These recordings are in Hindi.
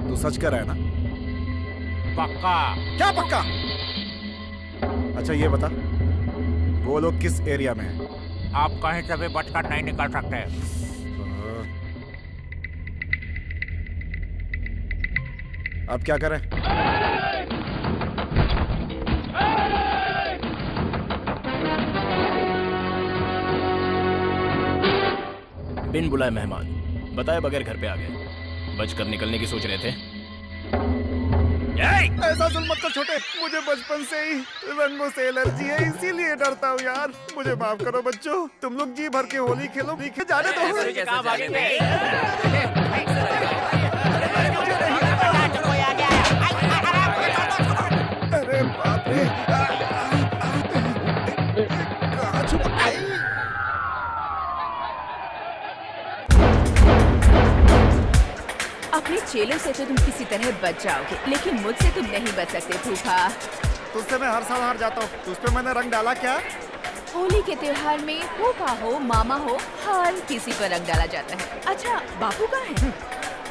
तू सच कर रहा है ना? पक्का। क्या पक्का? अच्छा ये बता, वो लोग किस एरिया में है? आप कहीं से भी बचकर नहीं निकल सकते। अब क्या करें? बिन बुलाए मेहमान, बताए बगैर घर पे आ गए। बचकर निकलने की सोच रहे थे। ऐसा जुल्म मत कर छोटे, मुझे बचपन से ही रंगों से एलर्जी है, इसीलिए डरता हूँ यार। मुझे माफ करो बच्चों, तुम लोग जी भर के होली खेलो, जाने दो। अरे बाप रे, कहाँ छुपा? अपने चेलों से तो तुम किसी तरह बच जाओगे, लेकिन मुझसे तुम नहीं बच सकते फूफा। तुझसे मैं हर साल हार जाता हूँ, तुझ पे मैंने रंग डाला क्या? होली के त्योहार में फूफा हो मामा हो हर किसी पर रंग डाला जाता है। अच्छा बापू कहाँ है?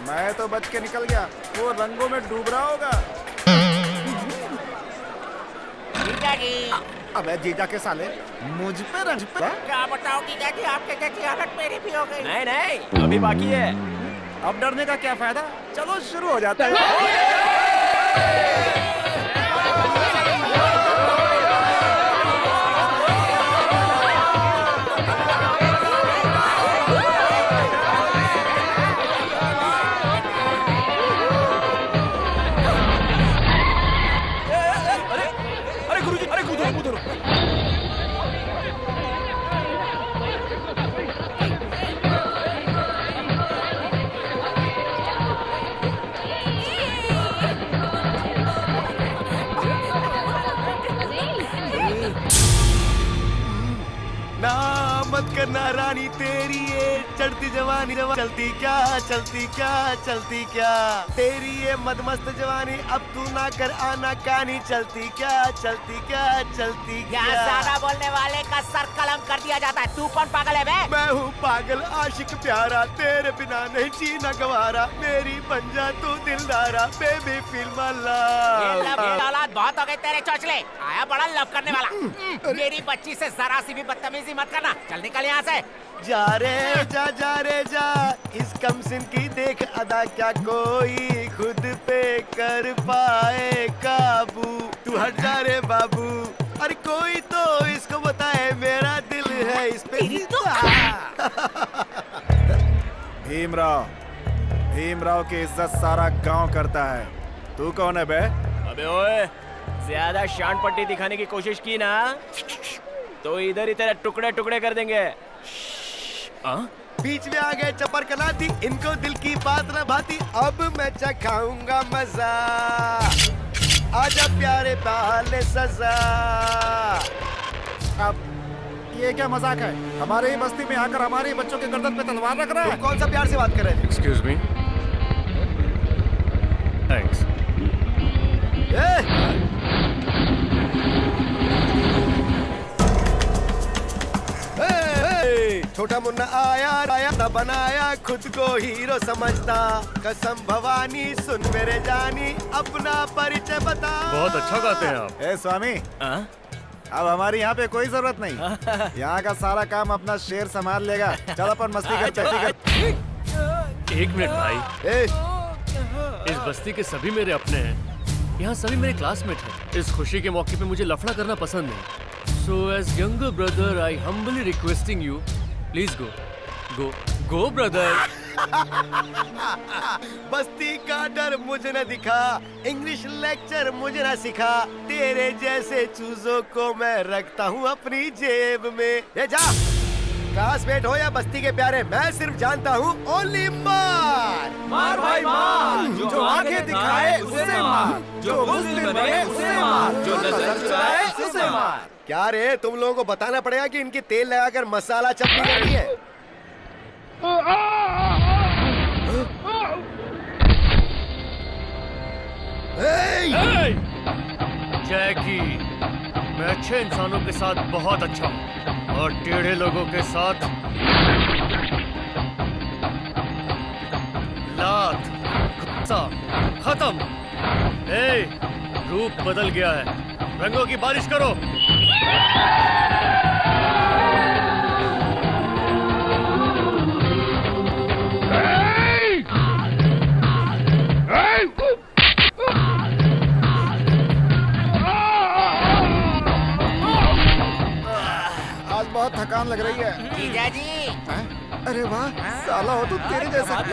मैं तो बच के निकल गया, वो रंगों में डूब रहा होगा। जीजा जी। अबे जीजा के साले, मुझ पे रंग पे? क्या बताओ जीजा जी, आपके जैसी हालत मेरी भी हो गई। नहीं, अभी बाकी है। अब डरने का क्या फायदा? चलो शुरू हो जाता है। अरे गुरुजी, अरे कूदो। ना मत करना रानी तेरी ये चढ़ती जवानी चलती क्या तेरी ये मदमस्त जवानी, अब तू ना कर आना कानी, चलती क्या ज्यादा बोलने वाले का सर कलम कर दिया जाता है। तू कौन पागल है बे? मैं हूँ पागल आशिक प्यारा, तेरे बिना नहीं जीना गवारा, मेरी बन जा तू दिलदारा, बेबी फील माय लव। औलाद बहुत हो गए तेरे चोचले, आया बड़ा लव करने वाला। मेरी बच्ची से जरा सी भी बदतमीजी मत करना, चल निकल यहाँ से। जा रे जा, इस कमसिन की देख अदा, क्या कोई खुद पे कर पाए काबू। तू हट जा रे बाबू, अरे कोई तो इसको बताए, मेरा दिल है इस पे। भीमराव की इज्जत सारा गांव करता है। तू कौन है बे? अबे ओए, ज्यादा शान पट्टी दिखाने की कोशिश की ना तो इधर ही तेरे टुकड़े कर देंगे। बीच में आ गए चपर कलाती, इनको दिल की बात न भाती, अब मैं चखाऊंगा मजा, आजा प्यारे बाले सजा। अब ये क्या मजाक है? हमारे ही बस्ती में आकर हमारे ही बच्चों के गर्दन पे तलवार रख रहा है। कौन सा प्यार से बात कर रहे थे? Excuse me, thanks. छोटा मुन्ना आया था बनाया, खुद को हीरो समझता, कसम भवानी सुन मेरे जानी, अपना परिचय बता। बहुत अच्छा गाते हैं आप। ए स्वामी, अब हमारी यहाँ पे कोई जरूरत नहीं, यहाँ का सारा काम अपना शेर संभाल लेगा। चल अपन मस्ती करते हैं। एक मिनट भाई, ए, इस बस्ती के सभी मेरे अपने हैं, यहाँ सभी मेरे क्लासमेट हैं। इस खुशी के मौके पे मुझे लफड़ा करना पसंद नहीं। So as younger brother, I humbly requesting you, please go brother. बस्ती का डर मुझे न दिखा, इंग्लिश लेक्चर मुझे न सिखा, तेरे जैसे चूजों को मैं रखता हूँ अपनी जेब में। ये जा, क्लासमेट हो या बस्ती के प्यारे, मैं सिर्फ जानता हूँ ओनली मार भाई मार, जो आंखें दिखाए उसे मार, जो मुस्लिम बने उसे मार, जो नजर चुराए उसे मार। क्या रे, तुम लोगों को बताना पड़ेगा कि इनकी तेल लगाकर मसाला चटनी करनी है। जैकी, मैं अच्छे इंसानों के साथ बहुत अच्छा हूँ और टेढ़े लोगों के साथ लात, गुस्सा खत्म। ए, रूप बदल गया है, रंगों की बारिश करो। आज बहुत थकान लग रही है। जीजा जी हैं? अरे वाह, साला हो तो तेरे जैसा।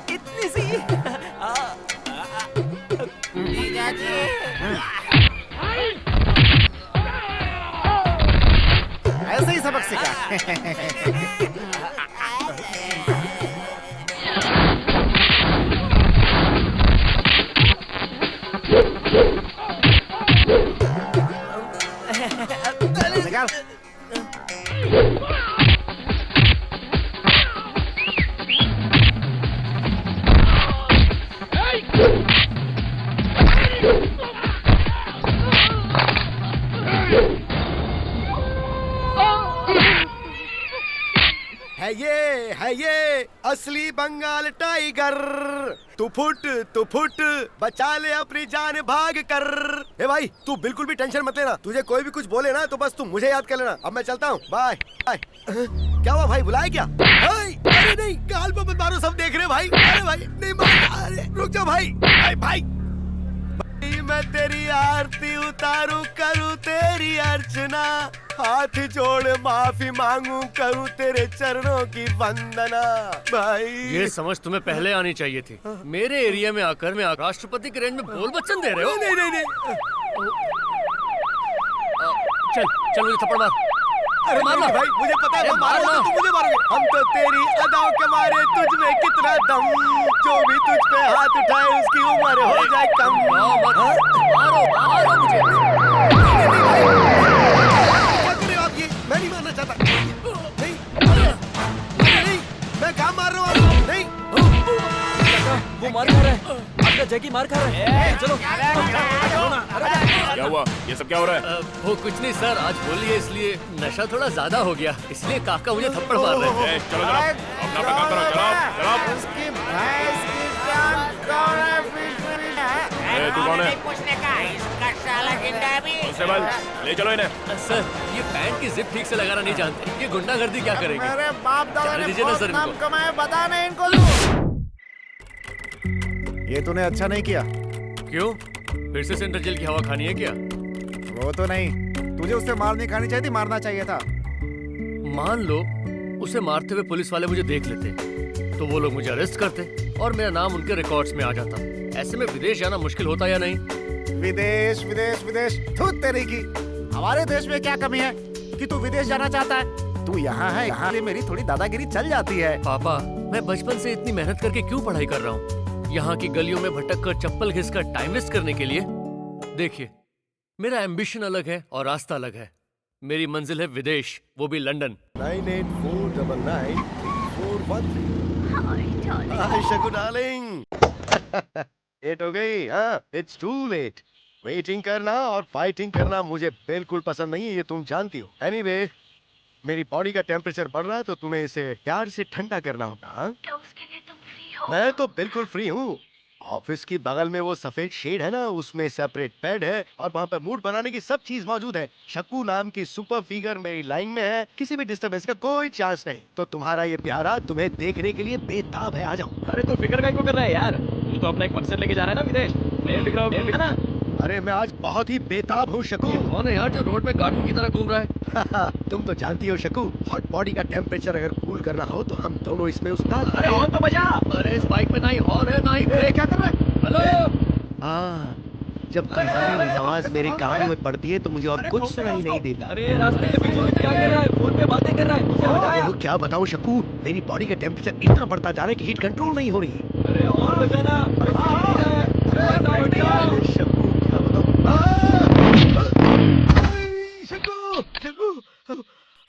इतनी सी जीजा जी ऐसे ही सबक सीखा। निकाल। है ये असली बंगाल टाइगर। तू फुट बचा ले अपनी जान भाग कर। ए भाई तू बिल्कुल भी टेंशन मत लेना, तुझे कोई भी कुछ बोले ना तो बस तू मुझे याद कर लेना। अब मैं चलता हूँ, बाय बाय। क्या हुआ भाई, बुलाए क्या? अरे नहीं, गाल पे मत मारो, सब देख रहे भाई। अरे भाई नहीं मार, अरे रुक जाओ भाई। भाई मैं तेरी आरती उतारूं, करूं तेरी अर्चना, हाथ जोड़ माफी मांगू, करूं तेरे चरणों की वंदना। भाई ये समझ तुम्हें पहले आनी चाहिए थी। मेरे एरिया में आकर मैं राष्ट्रपति के रेंज में बोल बच्चन दे रहे हो। नहीं चल मुझे थप्पड़ मार। अरे मारो भाई, मुझे पता है, मारोगे तो मुझे मारोगे। हम तो तेरी अदाओं के मारे, तुझ में कितना दम, जो भी तुझ पे हाथ उठाए उसकी उम्र हो जाए कम। मारो मुझे। क्या कर रहे हो आप? ये मैं नहीं मारना चाहता। नहीं, मैं कहाँ मार रहा हूँ आपको? नहीं, वो मार खा रहा है, आपका जैकी मार खा रहा है। चलो क्या हुआ? ये सब क्या हो रहा है? वो कुछ नहीं सर, आज होली है इसलिए नशा थोड़ा ज्यादा हो गया, इसलिए काका मुझे थप्पड़ मार रहे हैं। चलो अपना काम करो, चलो। उसकी भैंस की टांग कौन है बीच में? तू कौन है? पूछने का इसका साला जिंदा भी। कांस्टेबल, ले चलो इन्हें। सर ये पैंट की जिप ठीक से लगाना नहीं जानते, ये गुंडागर्दी क्या करेंगे? मेरे बाप दादा जाने ने दीजिए ना बहुत सर नाम इनको। कमाया, बता नहीं इनको लू। ये तूने अच्छा नहीं किया। क्यों, फिर से सेंट्रल जेल की हवा खानी है क्या? वो तो नहीं, तुझे उससे मार नहीं खानी चाहिए थी, मारना चाहिए था। मान लो उसे मारते हुए पुलिस वाले मुझे देख लेते तो वो लोग मुझे अरेस्ट करते और मेरा नाम उनके रिकॉर्ड्स में आ जाता। ऐसे में विदेश जाना मुश्किल होता या नहीं? विदेश विदेश विदेश, थू तेरी की। हमारे देश में क्या कमी है कि तू विदेश जाना चाहता है? तू यहाँ है, यहाँ से मेरी थोड़ी दादागिरी चल जाती है। पापा, मैं बचपन से इतनी मेहनत करके क्यों पढ़ाई कर रहा हूँ? यहाँ की गलियों में भटक कर चप्पल घिसकर टाइम वेस्ट करने के लिए? देखिए, मेरा एम्बिशन अलग है और रास्ता अलग है। मेरी मंजिल है विदेश, वो भी लंदन। 98499413। हाय शकु डार्लिंग। लेट हो गई? हाँ, इट्स टू लेट। वेटिंग करना और फाइटिंग करना मुझे बिल्कुल पसंद नहीं है, ये तुम जानती हो। एनीवे, मेरी बॉडी का टेम्परेचर बढ़ रहा है तो तुम्हें इसे प्यार से ठंडा करना होगा। हाँ? तो उसके लिए तुम फ्री हो? मैं तो बिल्कुल फ्री हूँ। ऑफिस की बगल में वो सफेद शेड है ना, उसमें सेपरेट बेड है और वहाँ पर मूड बनाने की सब चीज मौजूद है। शकू नाम की सुपर फिगर मेरी लाइन में है, किसी भी डिस्टर्बेंस का कोई चांस नहीं। तो तुम्हारा ये प्यारा तुम्हें देखने के लिए बेताब है, आ जाओ। अरे तो फिक्र का क्यों कर रहा है यार? तू तो अपना एक मकसद लेके जा रहा है ना विदेश। मैं फिक्र है ना? अरे मैं आज बहुत ही बेताब हूँ शकू। कौन है यार जो रोड पे कार्टून की तरह घूम रहा है? तुम तो जानती हो शकू, हॉट बॉडी का टेम्परेचर अगर कूल करना हो तो हम दोनों इसमें उस्ताद हैं। अरे और तो बजा। अरे इस बाइक में ना ही हॉर्न है ना ही ब्रेक। क्या कर रहा है? हेलो, जब तुम्हारी आवाज मेरे कानों में पड़ती है तो मुझे और कुछ सुनाई नहीं देता। अरे रास्ते में पीछे क्या कर रहा है? फोन पे बातें कर रहा है। क्या बताया? देखो क्या बताऊं शकू, मेरी बॉडी का टेम्परेचर इतना बढ़ता जा रहा है कि हीट कंट्रोल नहीं हो रही। अरे और बताना। शकू क्या बताऊं? शकू, शकू,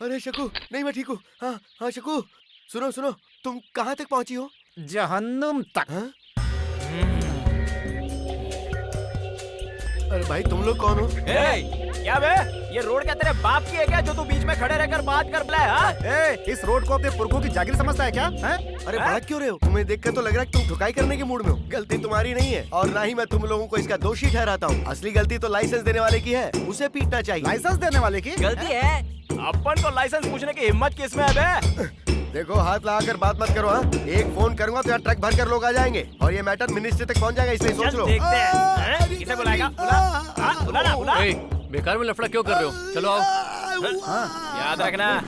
अरे शकू, नहीं मैं ठीक हूँ। हाँ शकू, सुनो सुनो, तुम कहाँ तक पहुंची हो? जहन्नुम तक। हाँ? अरे भाई तुम लोग कौन हो? क्या बे? ये रोड क्या तेरे बाप की है क्या जो तू बीच में खड़े रहकर बात कर रहा है? हाँ? इस रोड को अपने पुरखों की जागीर समझता है क्या? हैं? अरे भड़क क्यों रहे हो? तुम्हें देखकर तो लग रहा है कि तुम ठुकाई करने के मूड में हो। गलती तुम्हारी नहीं है और ना ही मैं तुम लोगों को इसका दोषी ठहराता हूँ। असली गलती तो लाइसेंस देने वाले की है, उसे पीटना चाहिए। लाइसेंस देने वाले की गलती है। अपन को लाइसेंस पूछने की हिम्मत किस में है बे? देखो हाथ लगाकर बात मत करो। हाँ, एक फोन करूंगा तो यहाँ ट्रक भर कर लोग आ जाएंगे और ये मैटर मिनिस्ट्री तक पहुँच जाएगा, इसलिए सोच लो। देखते हैं। हैं? किसे बुलाएगा? बुला। हाँ, बुला ना, बुला। ए, बेकार में लफड़ा क्यों कर रहे हो? चलो आओ। याद रखना।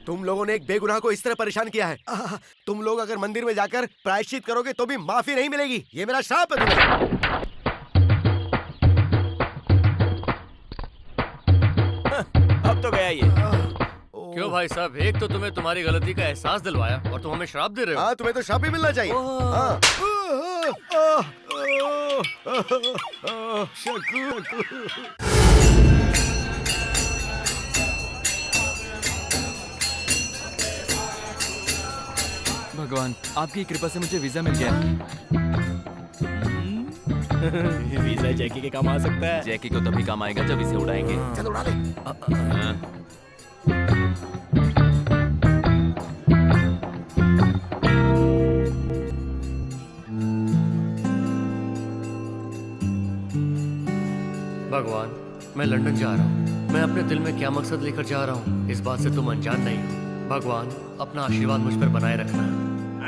तुम लोगों ने एक बेगुनाह को इस तरह परेशान किया है। तुम लोग अगर मंदिर में जाकर प्रायश्चित करोगे तो भी माफी नहीं मिलेगी। ये मेरा श्राप है तुम्हें। अब तो गया ये। क्यों भाई साहब, एक तो तुम्हें तुम्हारी गलती का एहसास दिलवाया और तुम हमें श्राप दे रहे हो। हाँ, तुम्हें तो श्राप ही मिलना चाहिए। हाँ। भगवान, आपकी कृपा से मुझे वीजा मिल गया। वीजा जैकी के काम आ सकता है। जैकी को तभी काम आएगा जब इसे उड़ाएंगे। चलो उड़ा ले। भगवान, मैं लंदन जा रहा हूँ। मैं अपने दिल में क्या मकसद लेकर जा रहा हूँ इस बात से तुम अनजान नहीं हो। भगवान, अपना आशीर्वाद मुझ पर बनाए रखना।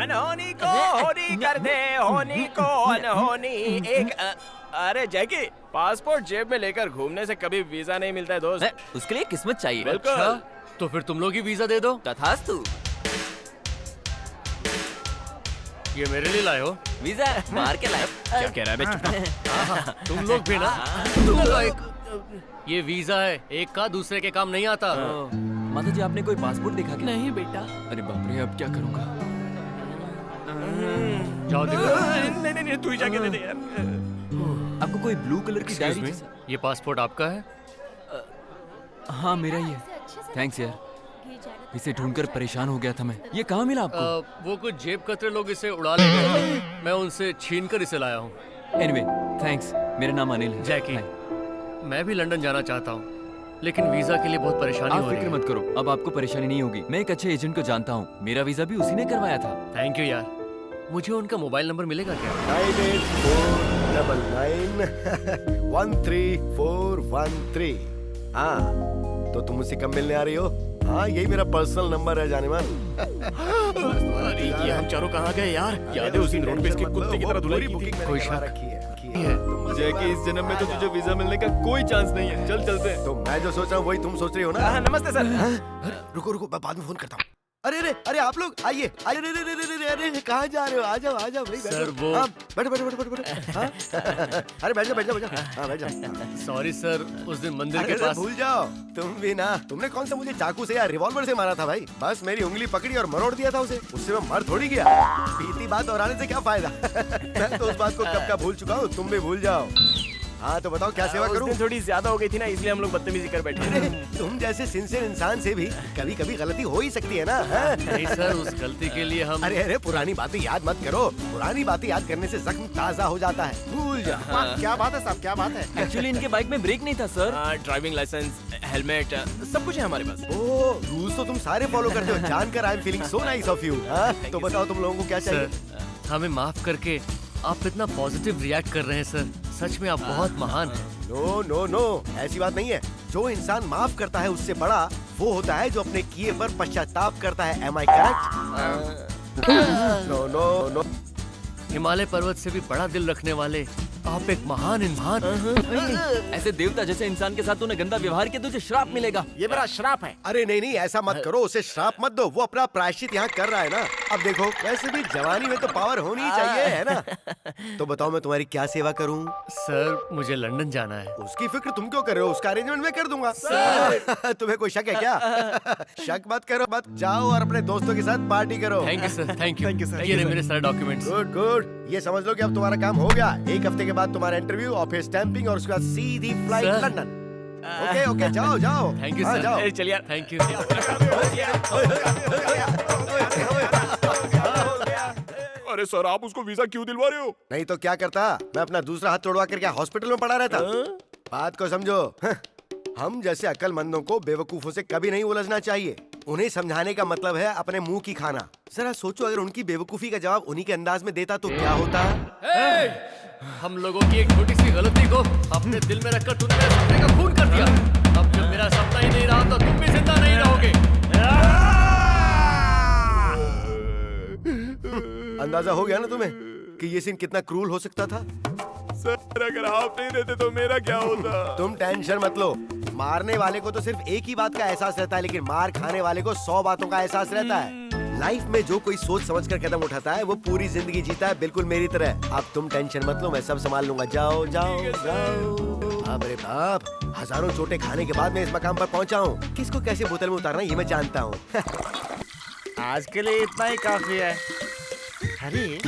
अनहोनी को होनी कर दे, होनी को अनहोनी। अरे जैकी, पासपोर्ट जेब में लेकर घूमने से कभी वीजा नहीं मिलता है दोस्त। उसके लिए किस्मत चाहिए। बिल्कुल। तो फिर तुम लोग ही वीजा दे दो। तथास्तु। ये मेरे लिए लाए हो? वीजा मार के लाए। क्या कह रहा है बे? तुम लोग भी ना। तुम लोग एक ये वीजा है, एक का दूसरे के काम नहीं आता। माता जी, आपने कोई पासपोर्ट देखा क्या? नहीं बेटा। अरे बाप रे, अब क्या करूँगा? जाओ देखो। नहीं, तू ही जाके दे दे यार। आपको कोई ब्लू कलर की Excuse डायरी? me, ये पासपोर्ट आपका है? हाँ, मेरा ही है। थैंक्स यार, इसे ढूंढकर परेशान हो गया था मैं। ये कहाँ मिला आपको? वो कुछ जेब कतरे लोग इसे उड़ा ले गए। मैं उनसे छीन कर इसे लाया हूँ। Anyway, thanks. मेरा नाम अनिल है। जैकी, Hi. मैं भी लंदन जाना चाहता हूँ, लेकिन वीजा के लिए बहुत परेशानी आप हो रही फिक्र है। मत करो, अब आपको परेशानी नहीं होगी। मैं एक अच्छे एजेंट को जानता हूँ, मेरा वीजा भी उसी ने करवाया था। थैंक यू यार। मुझे उनका मोबाइल नंबर मिलेगा क्या? 9849913413। हाँ, तो तुम मुझसे कब मिलने आ रही हो? हाँ, यही मेरा पर्सनल नंबर है जाने मन। अरे ये हम चारों कहाँ गए यार? याद है उसी रोड पे इसके कुत्ते की तरह धुलाई की थी। कोई शक रखी है। जैकी, इस जन्म में तो तुझे वीजा मिलने का कोई चांस नहीं है। चल चलते हैं। तो मैं जो सोच रहा हूँ वही तुम सोच रही हो ना? हाँ, नमस्ते सर। रुको रुको, मैं बाद में फोन करता हूँ। अरे अरे अरे, आप लोग आइए। अरे अरे अरे अरे अरे अरे, कहाँ जा रहे हो? आ जाओ आ जाओ भाई। सर, वो- हाँ, बैठो बैठो बैठो बैठो। हाँ? अरे बैठ जाओ बैठ जाओ बैठ जाओ। हाँ, बैठ जाओ। सॉरी सर, उस दिन मंदिर अरे के अरे, पास। भूल जाओ। तुम भी ना, तुमने कौन सा मुझे चाकू से या रिवॉल्वर से मारा था भाई? बस मेरी उंगली पकड़ी और मरोड़ दिया था उसे। उससे मैं मर थोड़ी गया। बीती बात दोहराने से क्या फायदा? मैं तो उस बात को कब का भूल चुका हूँ, तुम भी भूल जाओ। हाँ, तो बताओ क्या सेवा उस करूँ? दिन थोड़ी ज्यादा हो गई थी ना, इसलिए हम लोग बदतमीजी कर बैठे। अरे, तुम जैसे सिंसियर इंसान से भी कभी कभी गलती हो ही सकती है ना। हाँ? नहीं सर, उस गलती के लिए हम। अरे अरे, पुरानी बातें याद मत करो। पुरानी बातें याद करने से जख्म ताजा हो जाता है। भूल जाओ। क्या बात है साहब, क्या बात है? एक्चुअली इनके बाइक में ब्रेक नहीं था सर। ड्राइविंग लाइसेंस, हेलमेट, सब कुछ है हमारे पास। ओ, रूल्स तो तुम सारे फॉलो करते हो। जानकर I am feeling so nice of you. तो बताओ तुम लोगों को क्या चाहिए? सर, हमें माफ करके आप इतना पॉजिटिव रिएक्ट कर रहे हैं सर। सच में आप बहुत महान हैं। नो नो नो, ऐसी बात नहीं है। जो इंसान माफ करता है उससे बड़ा वो होता है जो अपने किए पर पश्चाताप करता है। Am I correct? No no no. Himalaya पर्वत से भी बड़ा दिल रखने वाले आप एक महान इंसान। ऐसे देवता जैसे इंसान के साथ तूने गंदा व्यवहार किया, तुझे श्राप मिलेगा। ये मेरा श्राप है। अरे नहीं नहीं, ऐसा मत करो। उसे श्राप मत दो, वो अपना प्रायश्चित यहाँ कर रहा है ना। अब देखो, वैसे भी जवानी में तो पावर होनी ही चाहिए, है ना? तो बताओ मैं तुम्हारी क्या सेवा करूँ? सर, मुझे लंदन जाना है। उसकी फिक्र तुम क्यों कर रहे हो? उसका अरेंजमेंट मैं कर दूंगा। तुम्हें कोई शक है क्या? शक मत करो, मत जाओ और अपने दोस्तों के साथ पार्टी करो। Thank you sir, thank you. Thank you, sir. ये रहे मेरे सारे डॉक्यूमेंट्स। गुड गुड, ये समझ लो कि अब तुम्हारा काम हो गया। एक हफ्ते के बाद तुम्हारा इंटरव्यू और फिर स्टैंपिंग और उसके बाद सीधी flight sir. London. Okay okay जाओ जाओ। थैंक यू हाँ, सर। जाओ। ए, चल यार। Thank you. अरे सर आप उसको वीजा क्यों दिलवा रहे हो? नहीं तो क्या करता, मैं अपना दूसरा हाथ तोड़वा कर क्या हॉस्पिटल में पड़ा रहता? बात को समझो। हम जैसे अक्लमंदों को बेवकूफों से कभी नहीं उलझना चाहिए। उन्हें समझाने का मतलब है अपने मुंह की खाना। जरा सोचो अगर उनकी बेवकूफी का जवाब उन्हीं के अंदाज में देता तो क्या होता? हम लोगों की एक छोटी सी गलती को अपने दिल में रखकर तुमने मेरे सपने का खून कर दिया। अब जब मेरा सपना ही नहीं रहा तो तुम भी जिंदा नहीं रहोगे। अंदाजा हो गया ना तुम्हें कि ये सीन कितना क्रूल हो सकता था? सर अगर आप नहीं रहते तो मेरा क्या होता? तुम टेंशन मत लो। मारने वाले को तो सिर्फ एक ही बात का एहसास रहता है, लेकिन मार खाने वाले को 100 बातों का एहसास रहता है। लाइफ में जो कोई सोच समझ कर कदम उठाता है वो पूरी जिंदगी जीता है, बिल्कुल मेरी तरह। अब तुम टेंशन मत लो, मैं सब संभाल लूंगा। जाओ जाओ जाओ। बाप रे बाप, हजारों चोटें खाने के बाद मैं इस मकाम पर पहुंचा हूँ। किसको कैसे बोतल में उतारना ये मैं जानता हूँ। आज के लिए इतना ही काफी है। अरे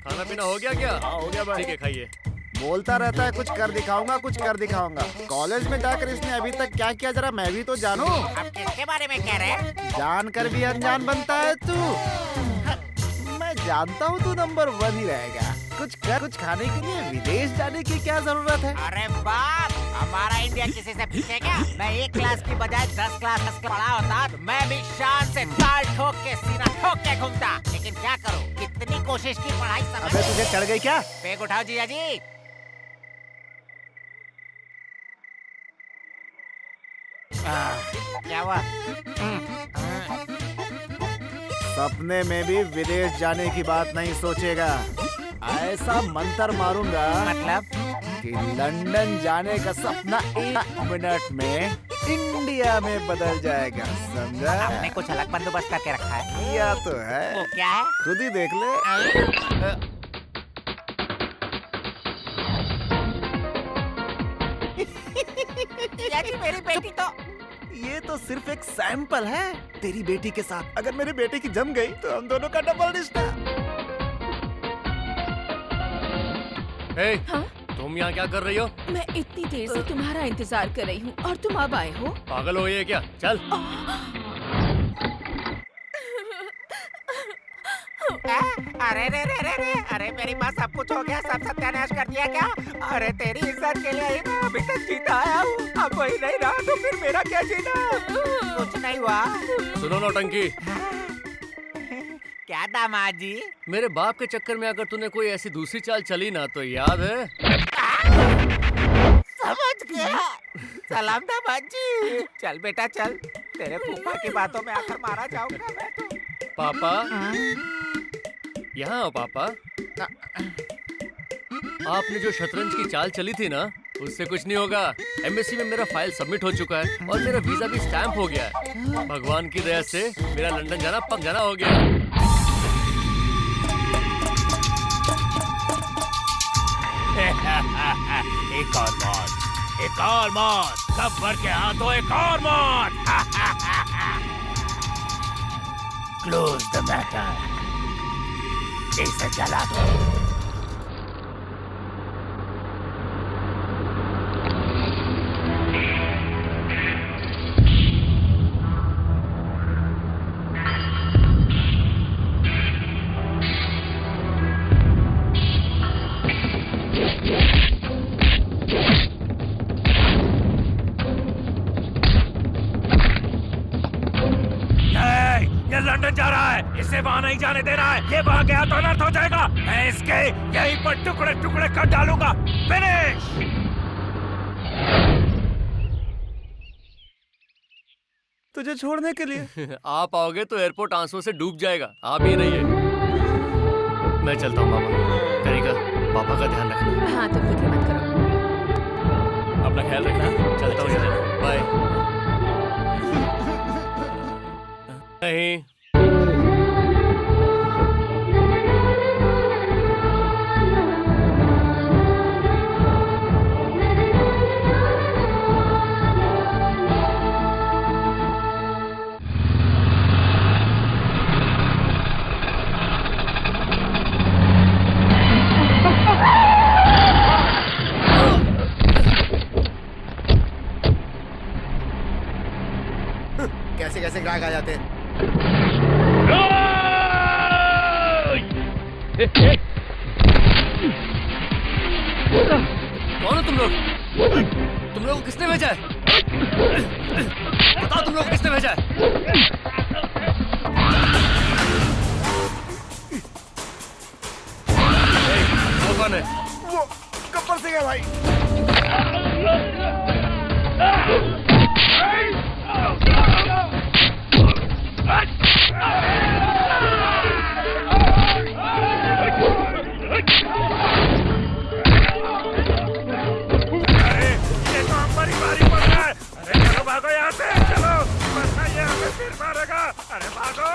खाना पीना हो गया क्या? हो गया भाई। ठीक है खाइए। बोलता रहता है कुछ कर दिखाऊंगा, कुछ कर दिखाऊंगा। कॉलेज में जाकर इसने अभी तक क्या किया जरा मैं भी तो जानूं। अब किसके बारे में कह रहे हैं? जानकर भी अनजान बनता है तू। मैं जानता हूँ तू नंबर 1 ही रहेगा। कुछ कर, कुछ खाने के लिए विदेश जाने की क्या जरूरत है? अरे बाप, हमारा इंडिया किसी से पीछे क्या? मैं एक क्लास की बजाय 10 क्लास के पढ़ा होता तो मैं भी शान से ताल ठोक के सीना ठोक के घूमता। लेकिन क्या करूं, कितनी कोशिश की पढ़ाई अबे समझ। तुझे चढ़ गई क्या? पेग उठाओ जीजा जी। क्या हुआ? सपने में भी विदेश जाने की बात नहीं सोचेगा। ऐसा मंत्र मारूंगा मतलब? कि लंदन जाने का सपना 1 मिनट में इंडिया में बदल जाएगा, समझा? आपने कुछ अलग बंदोबस्त करके रखा है। किया तो वो है, क्या है? खुद ही देख ले। जीजा जी मेरी बेटी तो ये तो सिर्फ एक सैंपल है। तेरी बेटी के साथ अगर मेरी बेटी की जम गई तो हम दोनों का डबल रिश्ता। हे, हाँ? तुम यहाँ क्या कर रही हो? मैं इतनी देर से तुम्हारा इंतजार कर रही हूँ और तुम अब आए हो। पागल हो ये क्या? चल। अरे रे रे रे रे, अरे मेरी माँ सब कुछ हो गया, सब सत्यानाश कर दिया क्या? अरे तेरी इज्जत के लिए ही मैं अभी तक जीता आया हूँ। अब वही नहीं रहा तो फिर मेरा क्या जीना? कुछ नहीं हुआ। सुनो नौटंकी, क्या दामाद जी? मेरे बाप के चक्कर में अगर तूने कोई ऐसी दूसरी चाल चली ना तो याद है? समझ गया। सलाम दामाद जी। चल बेटा चल, तेरे फूफा की बातों में आकर मारा जाऊंगा मैं तो। पापा, यहाँ आओ पापा। आपने जो शतरंज की चाल चली थी ना, उससे कुछ नहीं होगा। एम्बेसी में मेरा फाइल सबमिट हो चुका है और मेरा वीजा भी स्टैंप हो गया है। भगवान की दया से मेरा लंदन जाना पक जाना हो गया। एक और मौत, एक और मौत, सब भर के हाथों एक और मौत। क्लोज द मैटर, इसे जला दो। ये लंदन जा रहा है, इसे वहाँ नहीं जाने देना है। ये वहाँ गया तो अनर्थ हो जाएगा। मैं इसके यहीं पर टुकड़े टुकड़े कर डालूंगा। फिनिश। तुझे छोड़ने के लिए आप आओगे तो एयरपोर्ट आंसुओं से डूब जाएगा। आप ही रहिए, मैं चलता हूँ मामा। कनिका, पापा का ध्यान रखना। हाँ तुम फिक्र मत करो। अपना ख्याल रखना। चलता हूँ, बाय। नहीं, कैसे कैसे ग्राहक आ जाते हैं। कौन हो तुम लोग? तुम लोगों को किसने भेजा है? बताओ तुम लोगों को किसने भेजा है? वो कौन है? वो गब्बर सिंह है भाई। अरे ये तो हमारी बारी पड़ रहा है। अरे चलो भागो यहाँ से, चलो वरना ये हमें फिर मारेगा। अरे भागो।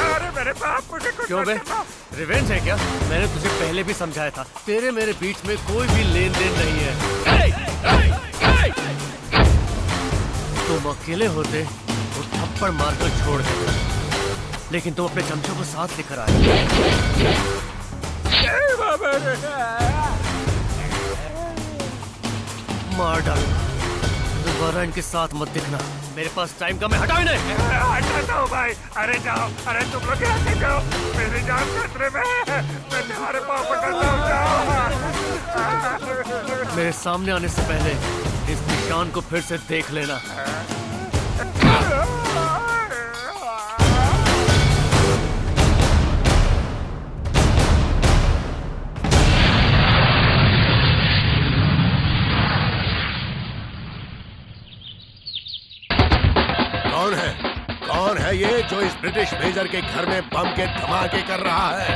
अरे मेरे बाप मुझे कुछ क्यों बे? मत करना। रिवेंज है क्या? मैंने तुझे पहले भी समझाया था, तेरे मेरे बीच में कोई भी लेन देन नहीं है। तुम अकेले होते तो थप्पड़ मारकर छोड़ देते, लेकिन तुम अपने चमचों को साथ लेकर आए। मार डालूंगा, दोबारा इनके साथ मत दिखना। मेरे पास टाइम कम है, हटाओ इन्हें। हटाता हूँ भाई। अरे जाओ, अरे तुम लोग यहाँ से जाओ, मेरी जान खतरे में है। मैं तुम्हारे पाँव पकड़ता हूँ, जाओ। मेरे सामने आने से पहले इस निशान को फिर से देख लेना। कौन है? कौन है ये जो इस ब्रिटिश मेजर के घर में बम के धमाके कर रहा है?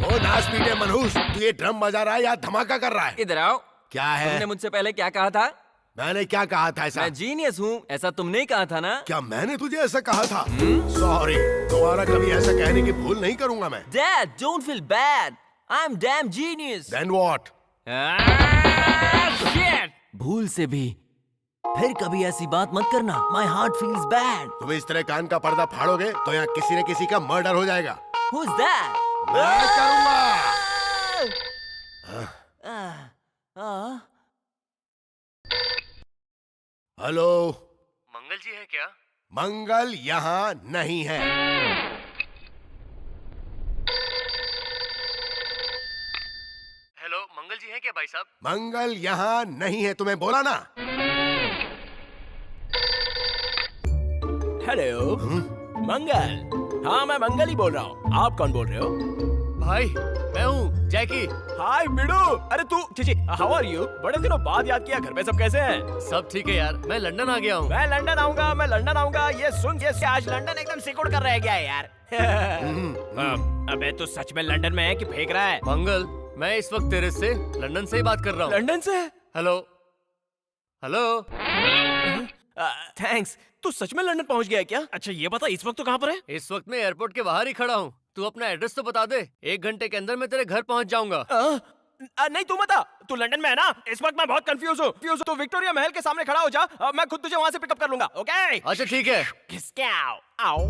ओ नाच पीटे मनहूस, तू ये ड्रम बजा रहा है या धमाका कर रहा है? इधर आओ। क्या है? तुमने मुझसे पहले क्या कहा था? मैंने क्या कहा था ऐसा? मैं जीनियस हूँ, ऐसा तुमने ही कहा था ना? क्या मैंने तुझे ऐसा कहा था? सॉरी, दोबारा कभी ऐसा कहने की भूल नहीं करूंगा मैं। Dad, don't feel bad. I'm damn genius. Then what? Shit! भूल से भी फिर कभी ऐसी बात मत करना। My heart feels bad. तुम इस तरह कान का पर्दा फाड़ोगे तो यहाँ किसी न किसी का मर्डर हो जाएगा। Who's that? मैं करूंगा। हेलो, मंगल जी है क्या? मंगल यहाँ नहीं है। हेलो, मंगल जी है क्या भाई साहब? मंगल यहाँ नहीं है, तुम्हें बोला ना। हेलो मंगल। हाँ मैं मंगल ही बोल रहा हूँ। आप कौन बोल रहे हो? भाई मैं हूँ जैकी। हाय बिडू। अरे तू चिची, हाउ आर यू? बड़े दिनों बाद याद किया। घर पे सब कैसे हैं? सब ठीक है यार, मैं लंदन आ गया हूँ। मैं लंदन आऊंगा। ये सुन, ये आज लंदन एकदम सिकुड़ कर रह गया है यार। अबे तू सच में लंदन में है कि फेंक रहा है? मंगल, मैं इस वक्त तेरे से लंदन से ही बात कर रहा हूँ। लंदन से? Hello hello. थैंक्स। तू सच में लंदन पहुंच गया है क्या? अच्छा ये बता, इस वक्त तू कहाँ पर है? इस वक्त मैं एयरपोर्ट के बाहर ही खड़ा हूँ। तू अपना एड्रेस तो बता दे, 1 घंटे के अंदर मैं तेरे घर पहुँच जाऊंगा। नहीं तू बता, तू लंदन में है ना? इस वक्त मैं बहुत कंफ्यूज हूँ। तू विक्टोरिया महल के सामने खड़ा हो जा, मैं खुद तुझे वहाँ से पिकअप कर लूंगा। ओके? अच्छा ठीक है। आओ।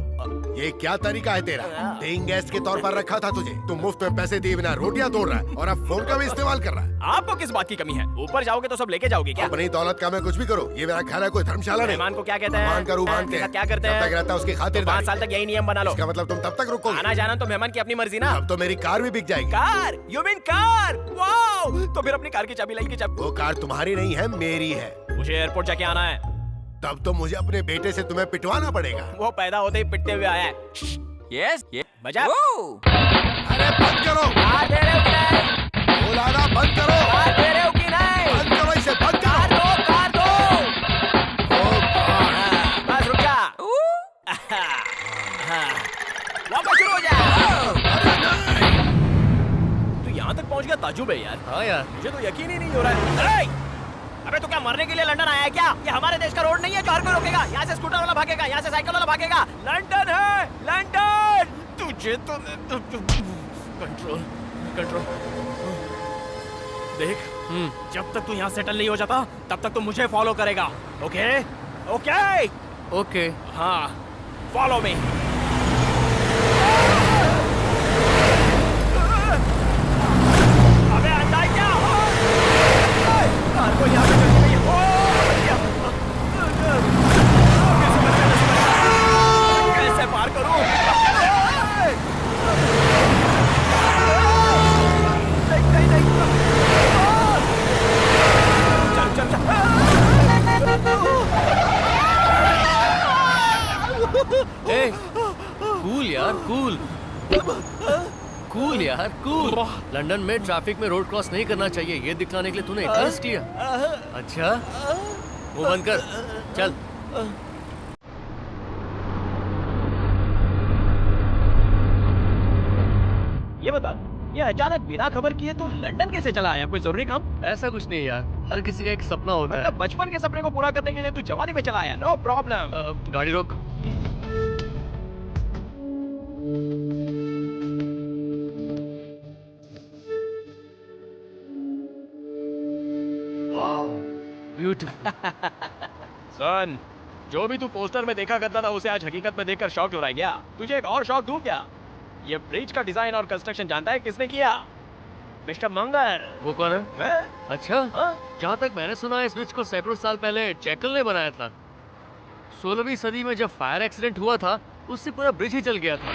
ये क्या तरीका है तेरा? पेइंग गेस्ट के तौर पर रखा था तुझे, तुम मुफ्त में पैसे दिए बिना रोटियां तोड़ रहा है और अब फोन का भी इस्तेमाल कर रहा है। आपको किस बात की कमी है? ऊपर जाओगे तो सब लेके जाओगे क्या? अपनी दौलत का मैं कुछ भी करूँ, ये मेरा घर है, कोई धर्मशाला नहीं। मेहमान को क्या कहते हैं? मेहमान का रूबान के साथ क्या करते हैं? जब तक रहता है उसकी खातिर 5 साल तक यही नियम बना लो। इसका मतलब तुम तब तक रुकोगे। आना जाना तो मेहमान की अपनी मर्जी ना। अब तो मेरी कार भी बिक जाएगी। Car? You mean car? Wow! तो फिर अपनी कार की चाबी लाई की चाबी। वो कार तुम्हारी नहीं है, मेरी है। मुझे एयरपोर्ट जाके आना है। तब तो मुझे अपने बेटे से तुम्हें पिटवाना पड़ेगा। वो पैदा होते ही पिटते हुए आया है। Yes, yes. बजा। अरे बंद करो। कार दे रहे हो कि नहीं? बोलाना बंद करो। कार दे रहे हो कि नहीं? बंद करो इसे, बंद कार करो। दो। ओ गॉड। बस रुक जा। वापस शुरू हो जा। तू यहाँ तक पहुँच गया, ताजुब है यार। हाँ यार, मुझे तो यकीन ही नहीं हो रहा है। अबे तू क्या मरने के लिए लंदन आया है क्या? ये हमारे देश का रोड नहीं है जो हर कोई रोकेगा। यहाँ से स्कूटर वाला भागेगा, यहाँ से साइकिल वाला भागेगा। लंदन है, लंदन। तुझे तो कंट्रोल देख। जब तक तू यहाँ सेटल नहीं हो जाता तब तक तू मुझे फॉलो करेगा। ओके? ओके। हाँ फॉलो मी। अबे अंधा है क्या? कार को यहाँ पे चलती नहीं है। कैसे पार करूं? नहीं, नहीं, नहीं। चल, चल, ए, कूल यार, कूल कूल यार, कूल। लंदन में ट्रैफिक में रोड क्रॉस नहीं करना चाहिए, ये दिखाने के लिए तूने इतना रिस्क लिया। अच्छा, वो बंद कर, चल। ये बता, ये अचानक बिना खबर किए तो लंदन कैसे चला आया? कोई जरूरी काम? ऐसा कुछ नहीं यार, हर किसी का एक सपना होता है। मतलब बचपन के सपने को पूरा करने के लिए तू जवानी में चला आया? No problem. गाड़ी रोक। ब्यूटीफुल। सुन, जो भी तू पोस्टर में देखा करता था उसे आज हकीकत में देखकर शौक हो रहा है क्या? तुझे एक और शौक दूं क्या? ये ब्रिज का डिजाइन और कंस्ट्रक्शन जानता है किसने किया? मिस्टर मंगल। वो कौन है? मैं? अच्छा, जहाँ तक मैंने सुना है इस ब्रिज को सैकड़ों साल पहले जैकल ने बनाया था। 16वीं सदी में जब फायर एक्सीडेंट हुआ था उससे पूरा ब्रिज ही जल गया था।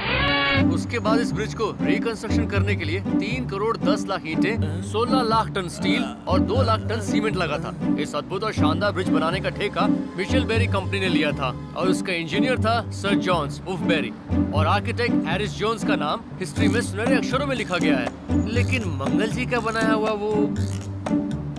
उसके बाद इस ब्रिज को रिकंस्ट्रक्शन करने के लिए 3 करोड़ 10 लाख ईंटें, 16 लाख टन स्टील और 2 लाख टन सीमेंट लगा था। इस अद्भुत और शानदार ब्रिज बनाने का ठेका मिशेल बेरी कंपनी ने लिया था और उसका इंजीनियर था सर जॉन्स उफ बेरी और आर्किटेक्ट हैरिस जोन्स का नाम हिस्ट्री में सुनहरे अक्षरों में लिखा गया है। लेकिन मंगल जी का बनाया हुआ वो,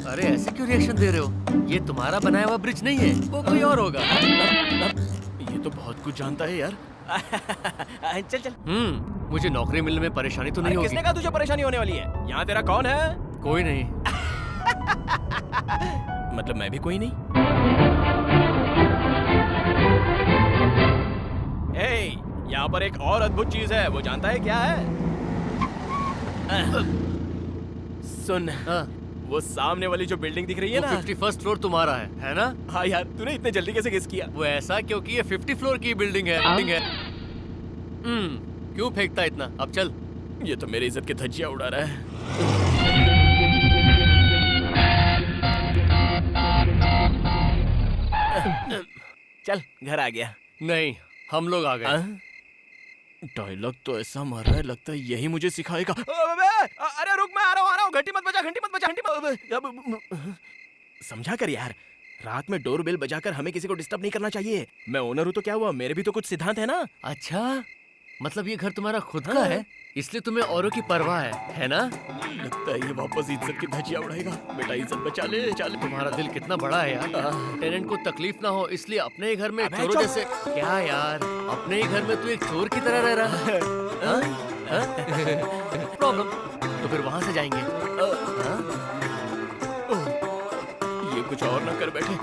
अरे ऐसे क्यों रिएक्शन दे रहे हो? ये तुम्हारा बनाया हुआ ब्रिज नहीं है, वो कोई और होगा। ये तो बहुत कुछ जानता है यार। चल चल। मुझे नौकरी मिलने में परेशानी तो नहीं होगी? किसने कहा तुझे परेशानी होने वाली है? यहाँ तेरा कौन है? कोई नहीं। मतलब मैं भी कोई नहीं? यहाँ पर एक और अद्भुत चीज है, वो जानता है क्या है? सुन, वो सामने वाली जो बिल्डिंग दिख रही है ना, 51st फ्लोर तुम्हारा है ना? हाँ यार, तूने इतने जल्दी कैसे गेस किया? वो ऐसा क्योंकि ये 50 फ्लोर की बिल्डिंग है। क्यों फेंकता इतना? अब चल। ये तो मेरी इज्जत की धज्जियां उड़ा रहा है। चल, घर आ गया। नहीं, हम लोग आ गए। डायलॉग तो ऐसा मार रहा है, लगता है यही मुझे सिखाएगा। अरे रुक, मैं आ रहा हूँ। घंटी मत बजा, घंटी मत बजा, घंटी। समझा कर यार, रात में डोर बेल बजाकर हमें किसी को डिस्टर्ब नहीं करना चाहिए। मैं ओनर हूँ तो क्या हुआ, मेरे भी तो कुछ सिद्धांत है ना। अच्छा, मतलब ये घर तुम्हारा खुद का है, इसलिए तुम्हें औरों की परवाह है ना? लगता है ये वापस इज्जत की धज्जियां उड़ाएगा। बेटा इज्जत बचा ले, चल। तुम्हारा दिल कितना बड़ा है यार। टेनेंट को तकलीफ ना हो इसलिए अपने ही घर में चोरों जैसे। क्या यार, अपने ही घर में तू एक चोर की तरह रह रहा है? प्रॉब्लम, तो फिर वहाँ से जाएंगे। ये कुछ और ना कर बैठे,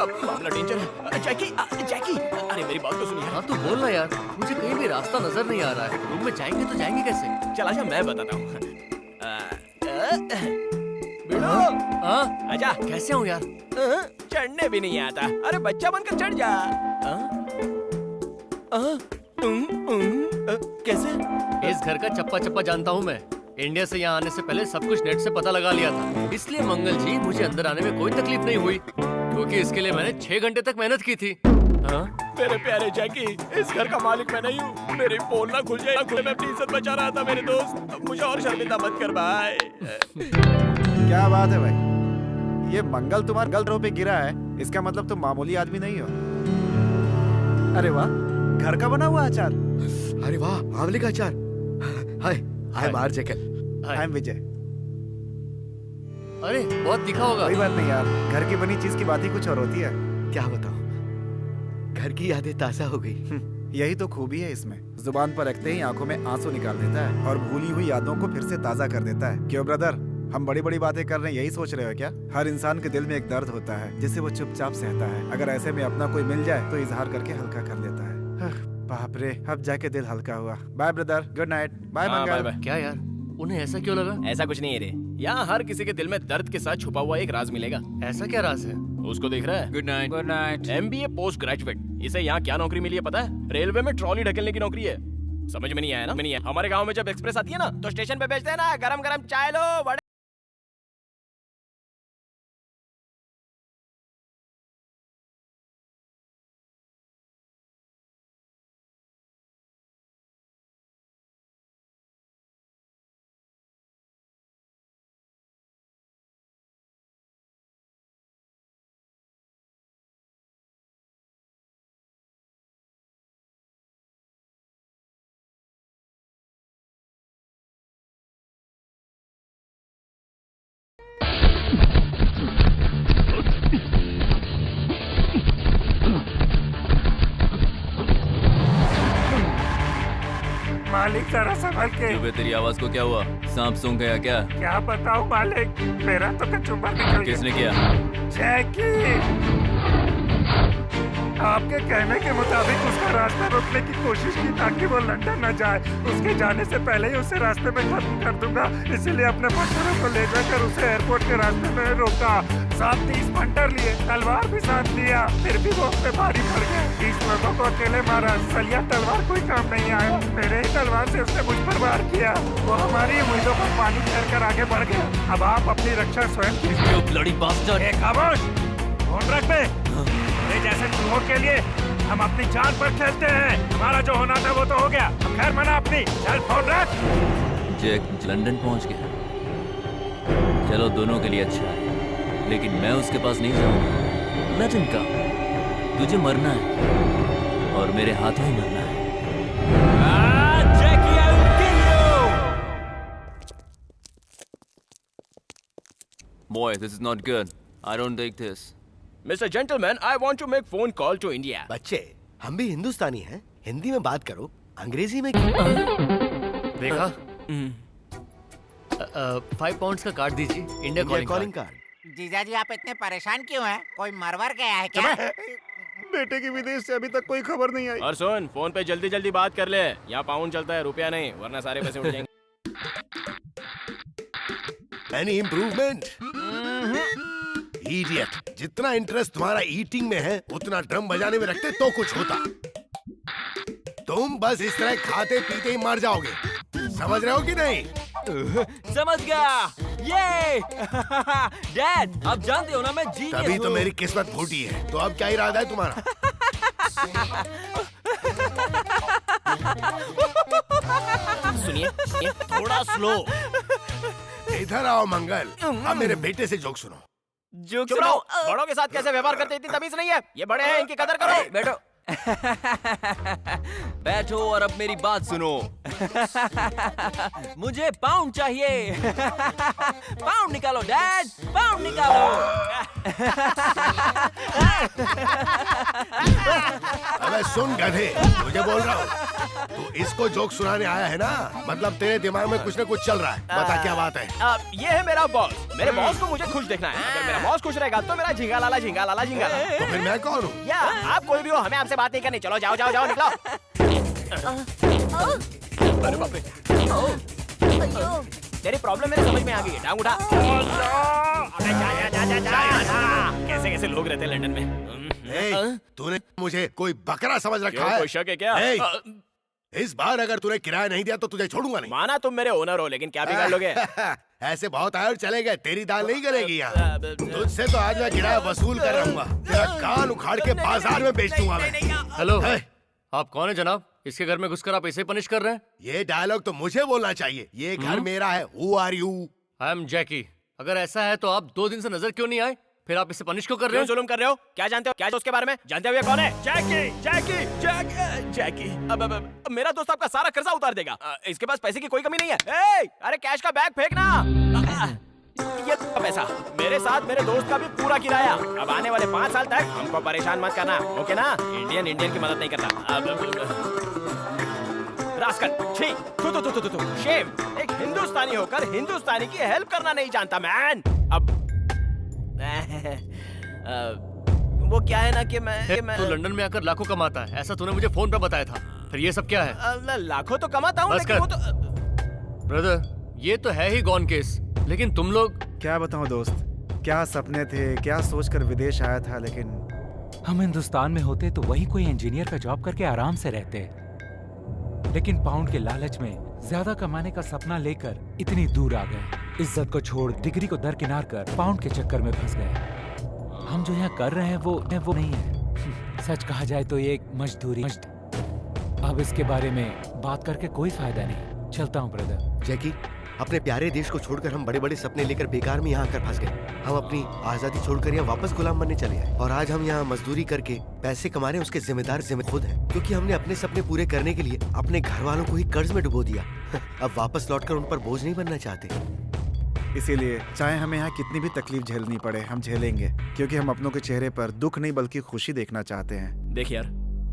अब मामला डेंजर है। जैकी, जैकी, अरे मेरी बात तो सुनिए। हाँ तो बोल ना यार, मुझे कहीं भी रास्ता नजर नहीं आ रहा है। रूम में जाएंगे तो जाएंगे कैसे? चल आजा, मैं बताता हूँ। आजा। कैसे हूँ यार? चढ़ने भी नहीं आता। अरे बच्चा बनकर चढ़ जा। कैसे? इस घर का चप्पा चप्पा जानता हूँ मैं। इंडिया से यहाँ आने से पहले सब कुछ नेट से पता लगा लिया था, इसलिए मंगल जी मुझे अंदर आने में कोई तकलीफ नहीं हुई, क्योंकि इसके लिए मैंने 6 घंटे तक मेहनत की थी। मेरे प्यारे जैकी, इस घर का मालिक मैं नहीं हूँ। मेरी पोल ना खुल जाए, मैं अपनी इज्जत बचा रहा था मेरे दोस्त। मुझे और शर्मिंदा मत कर भाई। क्या बात है भाई, ये मंगल तुम्हारे गल रो पे गिरा है, इसका मतलब तुम मामूली आदमी नहीं हो। अरे वाह, घर का बना हुआ अचार। अरे वाह, आंवले का अचार। Hi, I am R Jackal. I am Vijay. अरे बहुत दिखा होगा। कोई बात नहीं यार, घर की बनी चीज की बात ही कुछ और होती है। क्या बताऊं, घर की यादें ताजा हो गई। यही तो खूबी है इसमें, जुबान पर रखते ही आंखों में आंसू निकाल देता है और भूली हुई यादों को फिर से ताजा कर देता है। क्यों ब्रदर, हम बड़ी बड़ी बातें कर रहे हैं, यही सोच रहे हो क्या? हर इंसान के दिल में एक दर्द होता है जिसे वो चुपचाप सहता है। अगर ऐसे में अपना कोई मिल जाए तो इजहार करके हल्का कर लेता है। बाप रे, अब जाके दिल हल्का हुआ। Bye brother, good night. Bye Mangal. क्या यार, उन्हें ऐसा क्यों लगा? ऐसा कुछ नहीं है रे, यहाँ हर किसी के दिल में दर्द के साथ छुपा हुआ एक राज मिलेगा। ऐसा क्या राज है? उसको देख रहा है? Good night. Good night. MBA post graduate. इसे यहाँ क्या नौकरी मिली है पता है? रेलवे में ट्रॉली ढकेलने की नौकरी है। समझ में नहीं आया ना? नहीं है। हमारे गांव में जब एक्सप्रेस आती है ना तो स्टेशन पे बेचते हैं ना, गरम गरम चाय लो, बड़े मालिक जरा संभल के। बे तेरी आवाज को क्या हुआ? सांप सूंघ गया क्या? क्या बताऊं मालिक, मेरा तो कचुम्बर निकल गया। किसने किया? जैकी, आपके कहने के मुताबिक उसका रास्ता रोकने की कोशिश की ताकि वो लंदन न जाए। उसके जाने से पहले ही उसे रास्ते में खत्म कर दूंगा, इसीलिए अपने पत्थरों को ले जाकर उसे एयरपोर्ट के रास्ते में रोका। साथ 30 पंटर लिए, तलवार भी साथ लिया, फिर भी वो अपने भारी पड़ गए। 30 लोगों को अकेले मारा, सलिया तलवार कोई काम नहीं आया। मेरे ही तलवार से उसने मुझ पर वार किया। वो हमारी उम्मीदों पर पानी फेर कर आगे बढ़ गया। अब आप अपनी रक्षा स्वयं कीजिए। Bloody bastard. खामोश, फोन रख दे। मेरे जैसे चूहों के लिए हम अपनी जान पर खेलते हैं। हमारा जो होना था वो तो हो गया, अब खैर मना अपनी। चल फोन रख। जैक लंदन पहुंच गया। चलो दोनों के लिए अच्छा है, लेकिन मैं उसके पास नहीं जाऊंगा। Let him come. तुझे मरना है और मेरे हाथों ही मरना है। Jackie, I will kill you. Boy, this is not good. I don't take this. Mr. Gentleman, I want to make phone call to India. बच्चे, हम भी हिंदुस्तानी हैं, हिंदी में बात करो, अंग्रेजी में क्यों? देखा? 5 पाउंड्स का कार्ड दीजिए, इंडिया कॉलिंग कॉलिंग कार्ड। जीजा जी आप इतने परेशान क्यों हैं? कोई मरवर गया है क्या? बेटे की विदेश से अभी तक कोई खबर नहीं आई। और सुन, फोन पे जल्दी जल्दी बात कर ले। यहाँ पाउंड चलता है, रुपया नहीं, वरना सारे पैसे उठ जाएंगे। Any improvement? Idiot! जितना इंटरेस्ट तुम्हारा ईटिंग में है उतना ड्रम बजाने में रखते तो कुछ होता। तुम बस इस तरह खाते पीते ही मर जाओगे। समझ रहे हो कि नहीं? समझ गया। ये डैड, आप जानते हो ना मैं जीनियस हूँ। तभी तो मेरी किस्मत फूटी है। तो अब क्या इरादा है तुम्हारा? सुनिए, थोड़ा स्लो। इधर आओ मंगल, अब मेरे बेटे से जोक सुनो। चुप रहो। बड़ों के साथ कैसे व्यवहार करते इतनी तमीज नहीं है। ये बड़े हैं, इनकी कदर करो। बैठो। बैठो और अब मेरी बात सुनो। मुझे पाउंड चाहिए। पाउंड निकालो डैड, पाउंड निकालो। अबे सुन गधे, तुझे बोल रहा हूँ। तू इसको जोक सुनाने आया है ना, मतलब तेरे दिमाग में कुछ न कुछ चल रहा है। बता क्या बात है? ये है मेरा बॉस। मेरे बॉस को मुझे खुश देखना है। अगर मेरा बॉस खुश रहेगा तो मेरा झिंगा लाला झिंगा लाला झिंगा लाला। तो फिर मैं कौन हूँ? या आप कोई भी हो, हमें आपसे बात नहीं करनी। चलो जाओ जाओ जाओ, निकलो। अरे बाप रे, तेरी प्रॉब्लम मेरे समझ में आ गई है। टांग उठा। अबे जा जा जा जा। कैसे कैसे लोग रहते हैं लंदन में। तूने मुझे कोई बकरा समझ रखा है? कोई शक है क्या? इस बार अगर तूने किराया नहीं दिया तो तुझे छोड़ूंगा नहीं। माना तुम मेरे ओनर हो, लेकिन क्या बिगाड़ लोगे? ऐसे बहुत आए और चले गए, तेरी दाल नहीं गलेगी यहाँ। तुझसे तो आज मैं किराया वसूल कर रहूंगा। तेरा कान उखाड़ के बाजार में बेच दूंगा मैं। हेलो, आप कौन है जनाब? इसके घर में घुसकर आप इसे पनिश कर रहे हैं? ये डायलॉग तो मुझे बोलना चाहिए। ये घर मेरा है। Who are you? I am Jackie. अगर ऐसा है तो आप 2 दिन से नजर क्यों नहीं आए? फिर आप इसे पनिश क्यों कर रहे क्यों हो? जुल्म कर रहे हो? क्या जानते हो? क्या उसके बारे में जानते हो? ये कौन है? जैकी जैकी जैकी जैकी। अब मेरा दोस्त आपका सारा कर्जा उतार देगा। इसके पास पैसे की कोई कमी नहीं है। अरे कैश का बैग फेंकना। ये पैसा मेरे साथ मेरे दोस्त का भी पूरा किराया। अब आने वाले 5 साल तक हमको परेशान मत करना, ओके ना? इंडियन की मदद नहीं करता। रास्कल, छी, तू शेम। एक हिंदुस्तानी होकर हिंदुस्तानी की हेल्प करना नहीं जानता मैन। अब वो क्या है ना कि मैं तो लंदन में आकर लाखों कमाता है, ऐसा तूने मुझे फोन पे बताया था। फिर ये सब क्या है? लाखों तो कमाता हूँ, बस लेकिन कर। वो तो ब्रदर, ये तो है ही गॉन केस। लेकिन तुम लोग क्या बताऊं दोस्त, क्या सपने थे, क्या सोचकर विदेश आया था, लेकिन हम हिंदुस्तान में होते तो वहीं कोई इंजीनियर का जॉब करके आराम से रहते, लेकिन पाउंड के लालच में ज्यादा कमाने का सपना लेकर इतनी दूर आ गए। इज्जत को छोड़ डिग्री को दरकिनार कर पाउंड के चक्कर में फंस गए। हम जो यहाँ कर रहे हैं वो नहीं है। सच कहा जाए तो ये एक मजदूरी। अब इसके बारे में बात करके कोई फायदा नहीं। चलता हूँ ब्रदर। जैकी, अपने प्यारे देश को छोड़कर हम बड़े बड़े सपने लेकर बेकार में यहाँ आकर फंस गए। हम अपनी आजादी छोड़कर यहाँ वापस गुलाम बनने चले आए, और आज हम यहाँ मजदूरी करके पैसे कमा रहे हैं। उसके जिम्मेदार खुद हैं, क्योंकि हमने अपने सपने पूरे करने के लिए अपने घर वालों को ही कर्ज में डुबो दिया। अब वापस लौटकर उन पर बोझ नहीं बनना चाहते। इसीलिए चाहे हमें यहाँ कितनी भी तकलीफ झेलनी पड़े, हम झेलेंगे, क्योंकि हम अपनों के चेहरे पर दुख नहीं बल्कि खुशी देखना चाहते हैं। देख यार,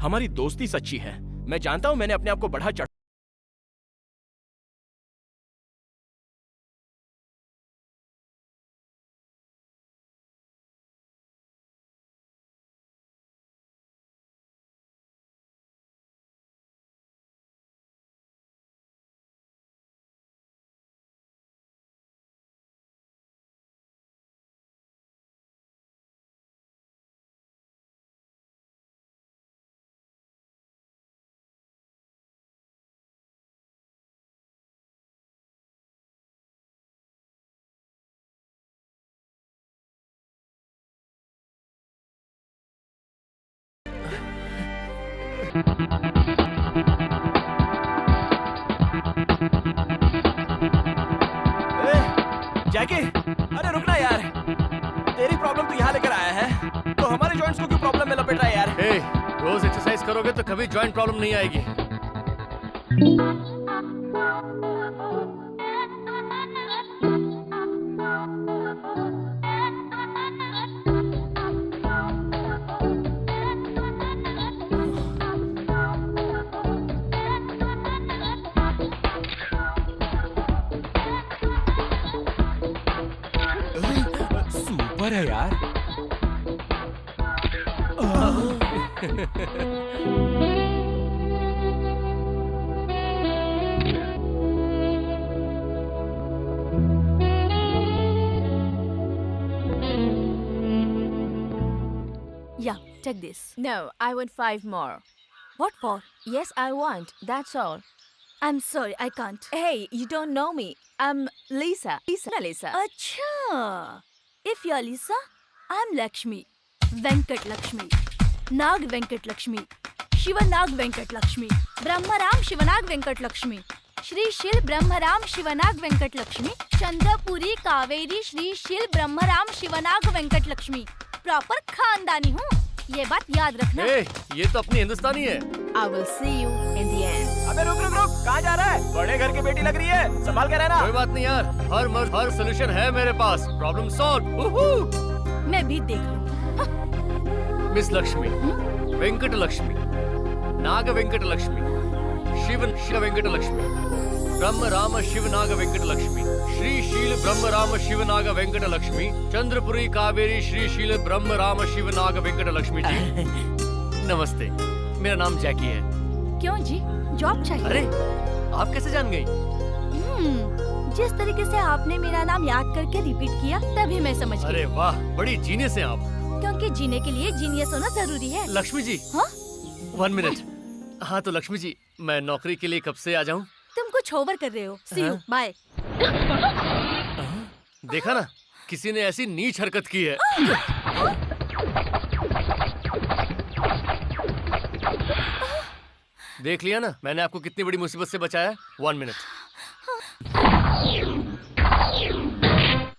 हमारी दोस्ती सच्ची है। मैं जानता हूँ मैंने अपने आप को बढ़ा चढ़ जैकी, अरे रुकना यार। तेरी प्रॉब्लम तो यहाँ लेकर आया है, तो हमारे जॉइंट्स को क्यों प्रॉब्लम में लपेट रहा है यार? ए, रोज एक्सरसाइज करोगे तो कभी जॉइंट प्रॉब्लम नहीं आएगी। सुपर है यार। Yeah, take this. No, I want 5 more. What for? Yes, I want. That's all. I'm sorry, I can't. Hey, you don't know me. I'm Lisa. Lisa. अच्छा, if you're Lisa, I'm Lakshmi. Venkat Lakshmi. Nag Venkat Lakshmi. Shivanag Venkat Lakshmi. Brahmaram Shivanag Venkat Lakshmi. Shri शील ब्रह्मराम शिवनाग वेंकट लक्ष्मी. चंद्रपुरी कावेरी श्री शील ब्रह्मराम शिवनाग वेंकट लक्ष्मी. प्रॉपर खानदानी हूँ, ये बात याद रखना. ए, ये तो अपनी हिंदुस्तानी है. I will see you in the end. अबे रुक रुक रुक, कहाँ जा रहा है? बड़े घर की बेटी लग रही है, संभाल के रहना. कोई बात नहीं यार, हर सोल्यूशन है मेरे पास. Problem solve. मैं भी देख लूँ. मिस लक्ष्मी, वेंकट लक्ष्मी, नाग वेंकट लक्ष्मी, शिव वेंकट लक्ष्मी, ब्रह्म राम शिव नाग वेंकट लक्ष्मी, श्री शील ब्रह्म राम शिव नाग वेंकट लक्ष्मी, चंद्रपुरी कावेरी श्री शील ब्रह्म राम शिव नाग वेंकट लक्ष्मी जी. नमस्ते, मेरा नाम जैकी है. क्यों जी, जॉब चाहिए? अरे, आप कैसे जान गई? जिस तरीके से आपने मेरा नाम याद करके रिपीट किया, तभी मैं समझ गई. अरे वाह, बड़ी जीनियस हैं आप. क्योंकि जीने के लिए जीनियस होना जरूरी है. लक्ष्मी जी. हाँ? 1 मिनट. हाँ तो लक्ष्मी जी, मैं नौकरी के लिए कब से आ जाऊँ? तुम कुछ ओवर कर रहे हो. सी यू, बाय. देखा ना, किसी ने ऐसी नीच हरकत की है. देख लिया ना, मैंने आपको कितनी बड़ी मुसीबत से बचाया. 1 minute.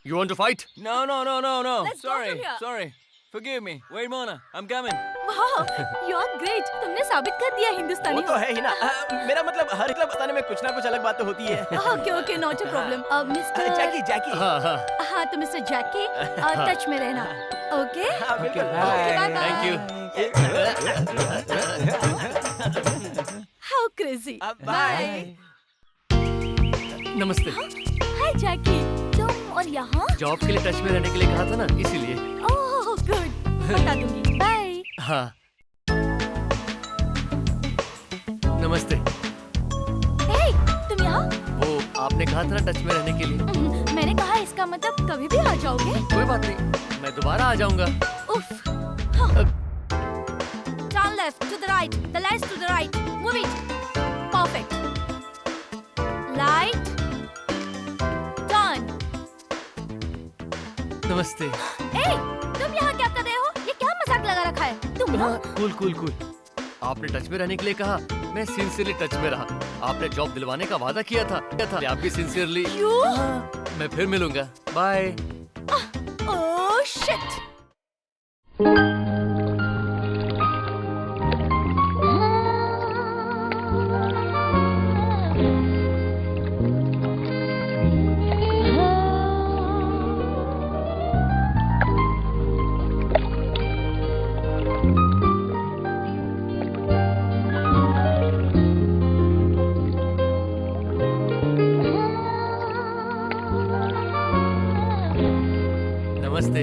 You want to fight? No. Let's go from here. Sorry. Forgive me. Wait, Mona. I'm coming. वाह, you are great. तुमने साबित कर दिया हिंदुस्तानी. वो तो है ही ना. मेरा मतलब हर एक बताने में कुछ ना कुछ अलग बात तो होती है. Okay, not a problem. Mister Jackie. हाँ, तो मिस्टर जैकी, टच में रहना. ओके? हाँ, बिल्कुल. Bye bye. Thank you. How crazy. Bye. नमस्ते. हाय जैकी, तुम और यहाँ? जॉब के लिए टच में रहने के लिए कहा था ना, इसीलिए. ओह गुड, बता दूंगी. बाय. हाँ. नमस्ते. हे, तुम यहाँ? वो आपने कहा था ना टच में रहने के लिए। मैंने कहा इसका मतलब कभी भी आ जाओगे? कोई बात नहीं, मैं दोबारा आ जाऊंगा। उफ। Turn left to the right. The lights to the right. Move it. Perfect. Light. Turn. नमस्ते। ए, तुम यहाँ क्या कर रहे हो? ये क्या मजाक लगा रखा है? तुम ना? Cool cool cool. आपने टच में रहने के लिए कहा, मैं सिंसियरली टच में रहा। आपने जॉब दिलवाने का वादा किया था आप भी सिंसियरली। मैं फिर मिलूंगा। बाय। Oh shit. नमस्ते।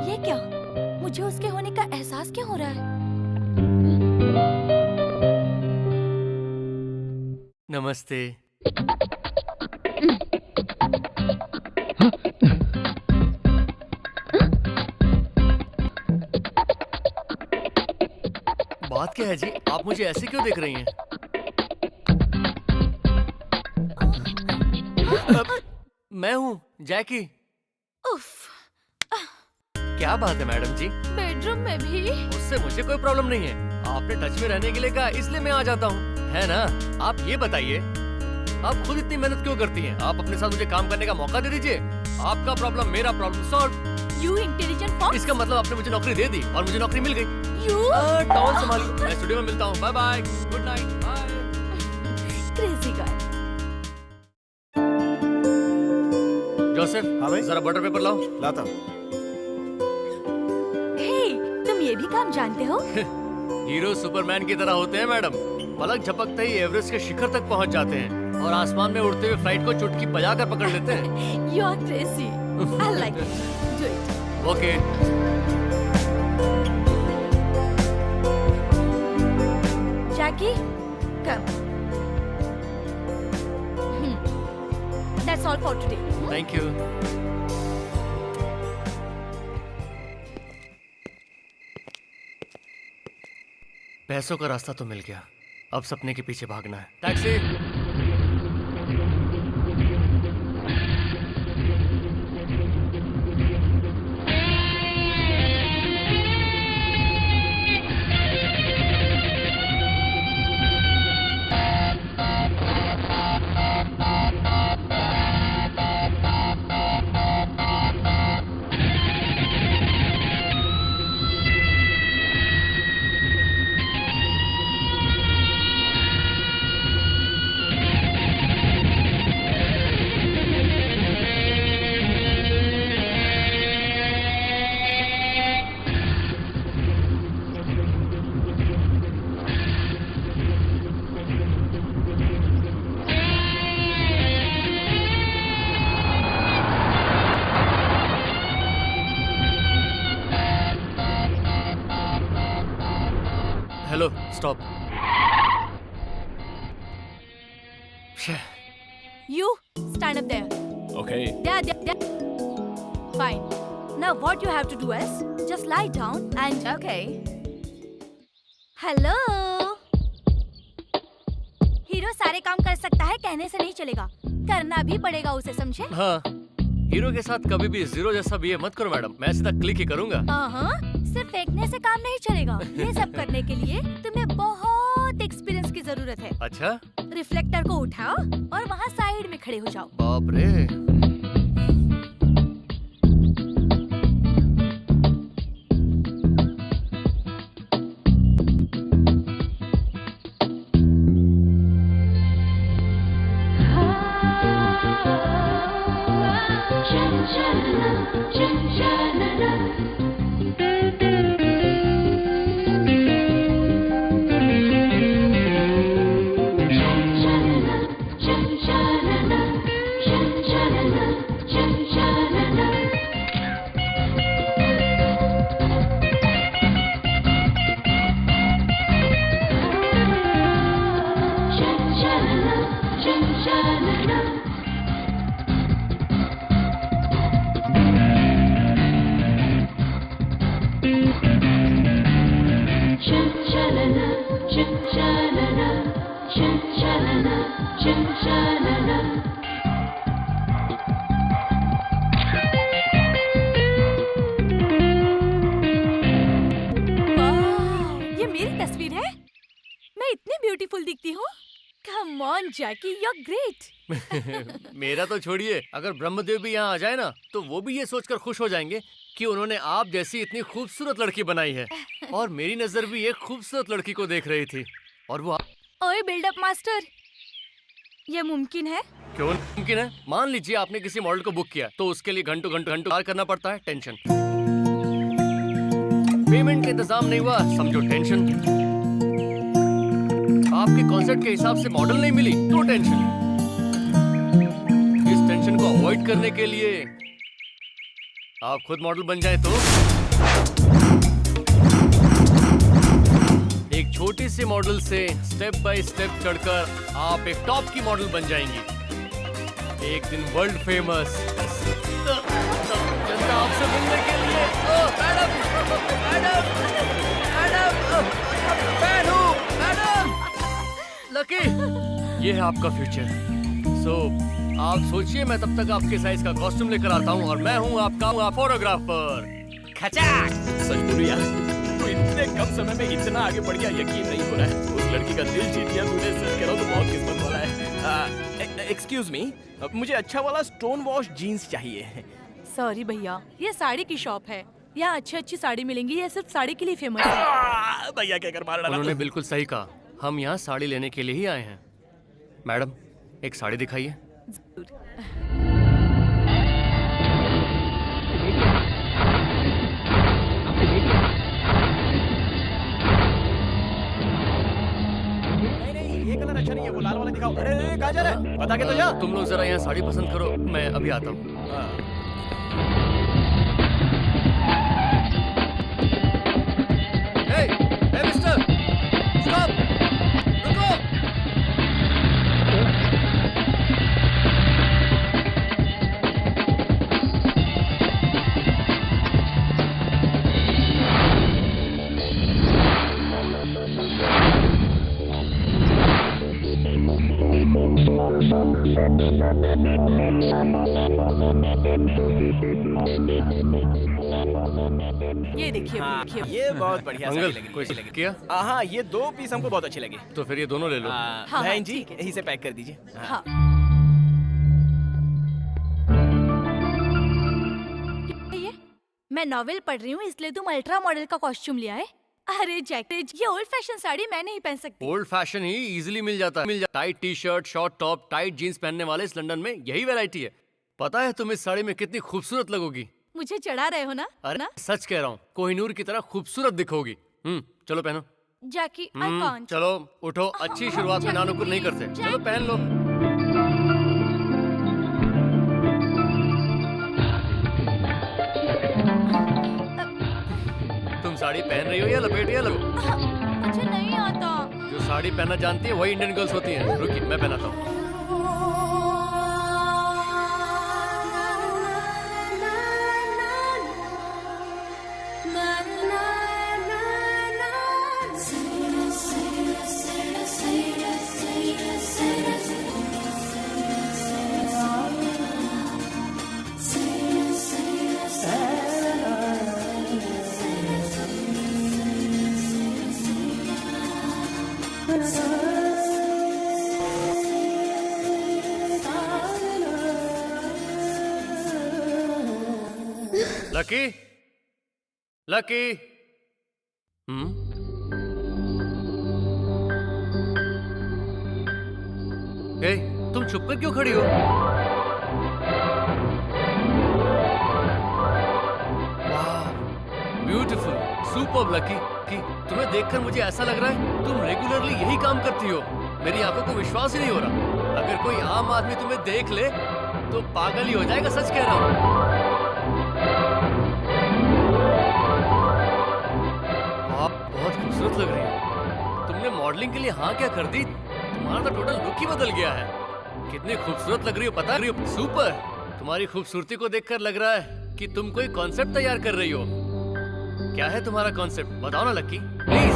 ये क्या? मुझे उसके होने का एहसास क्यों हो रहा है? नमस्ते। बात क्या है जी? आप मुझे ऐसे क्यों देख रही हैं? मैं हूँ जैकी। उफ। क्या बात है मैडम जी? बेडरूम में भी? उससे मुझे कोई प्रॉब्लम नहीं है। आपने टच में रहने के लिए कहा, इसलिए मैं आ जाता हूँ, है ना? आप ये बताइए, आप खुद इतनी मेहनत क्यों करती हैं? आप अपने साथ मुझे काम करने का मौका दे दीजिए। आपका प्रॉब्लम मेरा problem solve. You intelligent fox? इसका मतलब आपने मुझे नौकरी दे दी और मुझे नौकरी मिल गई। You? टॉल संभालिए। मैं स्टूडियो में मिलता हूँ। Bye bye. Good night. Bye. Crazy guy. Joseph, हाँ भाई? जरा बटर पेपर लाओ। लाता हूँ। Hey, तुम ये भी काम जानते हो? हीरो सुपरमैन की तरह होते हैं मैडम। पलक झपकते ही एवरेस्ट के शिखर तक पहुंच जाते हैं और आसमान में उड़ते हुए फ्लाइट को चुटकी बजाकर पकड़ लेते हैं। You are crazy. I like it. Do it. Okay. Jackie, come. That's all for today. Thank you. पैसों का रास्ता तो मिल गया, अब सपने के पीछे भागना है। Taxi. Hello, stop. You stand up there. Okay. There. Fine. Now what you have to do is just lie down and Okay. Hello. Hero सारे काम कर सकता है, कहने से नहीं चलेगा, करना भी पड़ेगा उसे, समझे? हाँ, हीरो के साथ कभी भी जीरो जैसा बिहेव मत करो मैडम। मैं सीधा क्लिक ही करूंगा। हाँ, सिर्फ फेंकने से काम नहीं चलेगा। ये सब करने के लिए तुम्हें बहुत एक्सपीरियंस की जरूरत है। अच्छा? रिफ्लेक्टर को उठाओ और वहाँ साइड में खड़े हो जाओ। बाप रे। वाह, ये मेरी तस्वीर है? मैं इतनी ब्यूटीफुल दिखती हूँ? Come on, Jackie, you're great. मेरा तो छोड़िए, अगर ब्रह्मदेव भी यहाँ आ जाए ना तो वो भी ये सोचकर खुश हो जाएंगे कि उन्होंने आप जैसी इतनी खूबसूरत लड़की बनाई है। और मेरी नजर भी एक खूबसूरत लड़की को देख रही थी और वो ओए बिल्डअप मास्टर, ये मुमकिन है? क्यों मुमकिन है? मान लीजिए आपने किसी मॉडल को बुक किया तो उसके लिए घंटों पार करना पड़ता है, टेंशन। पेमेंट का इंतजाम नहीं हुआ, समझो टेंशन। आपके कॉन्सेप्ट के हिसाब से मॉडल नहीं मिली तो टेंशन। इस टेंशन को अवॉइड करने के लिए आप खुद मॉडल बन जाए तो एक छोटी सी मॉडल से स्टेप बाय स्टेप चढ़कर आप एक टॉप की मॉडल बन जाएंगी, एक दिन वर्ल्ड फेमस। जनता आपसे मिलने के लिए मैडम फैन हूँ मैडम। लकी, ये है आपका फ्यूचर। सो आप सोचिए, मैं तब तक आपके साइज का कॉस्ट्यूम लेकर आता हूँ और मैं हूँ आपका फोटोग्राफर। खचाक। सच बोलूं यार, तो इतने कम समय में इतना आगे बढ़ गया, यकीन नहीं हो रहा है। उस लड़की का दिल जीत लिया तूने, सच कह रहा हूं तो बहुत किस्मत वाला है। एक्सक्यूज मी, मुझे अच्छा वाला स्टोन वॉश जीन्स चाहिए। सॉरी भैया, ये साड़ी की शॉप है, यहाँ अच्छी साड़ी मिलेंगी, ये सिर्फ साड़ी के लिए फेमस है। भैया क्या कर मार डाला। उन्होंने बिल्कुल सही कहा, हम यहाँ साड़ी लेने के लिए ही आए हैं। मैडम, एक साड़ी दिखाइए। ये कलर अच्छा नहीं है, वो लाल वाला दिखाओ। अरे कहाँ जा रहा है? बता के तो जा। तुम लोग जरा यहाँ साड़ी पसंद करो, मैं अभी आता हूँ। Hey, hey mister, stop, रुको। ये देखिए, हाँ, देखिए। ये बहुत बढ़िया साड़ी अंकल, लगी, कोई अच्छी लगी। किया? हाँ, ये 2 पीस हमको बहुत अच्छे लगे। तो फिर ये दोनों ले लो। हाँ, बहन जी, ठीक है, यहीं से पैक कर दीजिए। हाँ। ये मैं नॉवेल पढ़ रही हूँ, इसलिए तुम अल्ट्रा मॉडल का कॉस्ट्यूम लिया है? अरे जैकेट, ये ओल्ड फैशन साड़ी मैं नहीं पहन सकती। ओल्ड फैशन ही इजीली मिल जाता है। Tight T shirt, short top, tight jeans पहनने वाले इस लंदन में यही वैरायटी है। पता है तुम इस साड़ी में कितनी खूबसूरत लगोगी। मुझे चढ़ा रहे हो ना? अरे ना? सच कह रहा हूँ, कोहिनूर की तरह खूबसूरत दिखोगी। चलो पहनो। जैकी, आई कांट। चलो उठो, अच्छी शुरुआत में नानुकुर नहीं करते। चलो पहन लो। तुम साड़ी पहन रही हो या लपेट या लगो? मुझे नहीं आता। जो साड़ी पहनना जानती है वही इंडियन गर्ल्स होती हैं। रुकिए, मैं पहनाता हूँ। Lucky, lucky. ए, तुम चुप कर क्यों खड़ी हो? Beautiful, superb lucky. कि तुम्हें देखकर मुझे ऐसा लग रहा है तुम रेगुलरली यही काम करती हो। मेरी आंखों को विश्वास ही नहीं हो रहा। अगर कोई आम आदमी तुम्हें देख ले तो पागल ही हो जाएगा, सच कह रहा हूँ। आप बहुत खूबसूरत लग रही हो। तुमने मॉडलिंग के लिए हाँ क्या कर दी? तुम्हारा तो टोटल लुक ही बदल गया है। कितनी खूबसूरत लग रही हो, पता रही हो? सुपर। तुम्हारी खूबसूरती को देखकर लग रहा है कि तुम कोई कॉन्सेप्ट तैयार कर रही हो। क्या है तुम्हारा कॉन्सेप्ट? बताओ ना Lucky, please.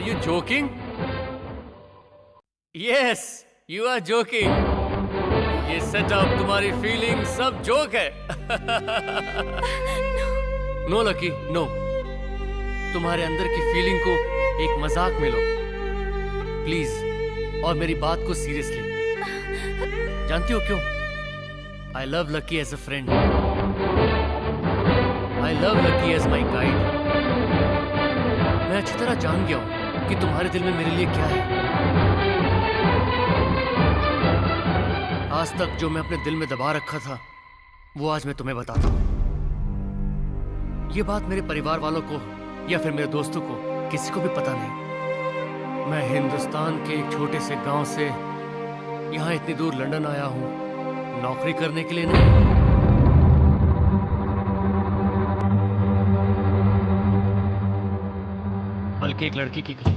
Are you joking? Yes, you are joking. ये सेटअप, तुम्हारी फीलिंग सब जोक है। No Lucky, no. तुम्हारे अंदर की फीलिंग को एक मजाक में लो प्लीज, और मेरी बात को सीरियसली। जानती हो क्यों? I love Lucky as a friend. I love Lucky as my guide. मैं अच्छी तरह जान गया हूं कि तुम्हारे दिल में मेरे लिए क्या है। आज तक जो मैं अपने दिल में दबा रखा था, वो आज मैं तुम्हें बताता हूं। ये बात मेरे परिवार वालों को या फिर मेरे दोस्तों को किसी को भी पता नहीं। मैं हिंदुस्तान के एक छोटे से गांव से यहाँ इतनी दूर लंदन आया हूँ, नौकरी करने के लिए नहीं। बल्कि एक लड़की की क्यों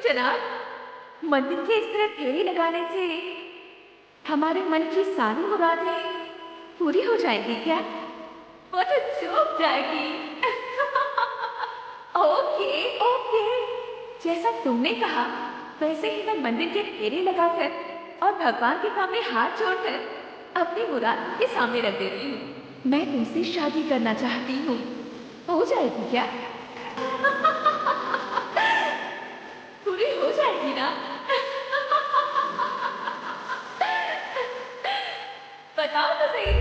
जनाब? मंदिर के इस तरह फेरी लगाने से हमारे मन की सारी मुरादें पूरी हो जाएगी क्या? वो तो चूक जाएगी। ओके ओके, जैसा तुमने कहा वैसे ही मैं मंदिर के फेरे लगाकर और भगवान के सामने हाथ जोड़कर अपनी मुराद के सामने रख देती हूँ। मैं तुमसे शादी करना चाहती हूँ, हो जाएगी क्या? पूरी हो जाएगी ना? बताओ तो सही।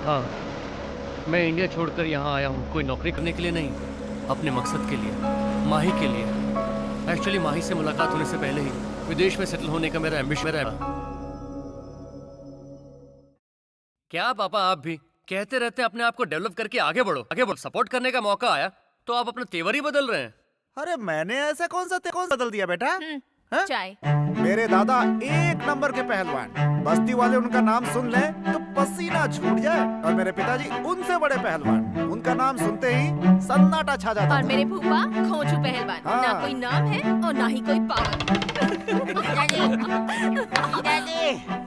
हाँ, मैं इंडिया छोड़कर यहाँ आया हूँ कोई नौकरी करने के लिए नहीं, अपने मकसद के लिए, माही के लिए। एक्चुअली माही से मुलाकात होने से पहले ही विदेश में सेटल होने का मेरा एम्बिशन है। क्या पापा, आप भी कहते रहते हैं अपने आप को डेवलप करके आगे बढ़ो, आगे बढ़ो। सपोर्ट करने का मौका आया तो आप अपना तेवर ही बदल रहे हैं। अरे मैंने ऐसा कौन बदल दिया बेटा? हाँ? चाय। मेरे दादा एक नंबर के पहलवान, बस्ती वाले उनका नाम सुन ले तो पसीना छूट जाए। और मेरे पिताजी उनसे बड़े पहलवान, उनका नाम सुनते ही सन्नाटा छा जाता और था। मेरे फूफा खोजू पहलवान, हाँ। ना कोई नाम है और ना ही कोई पावर।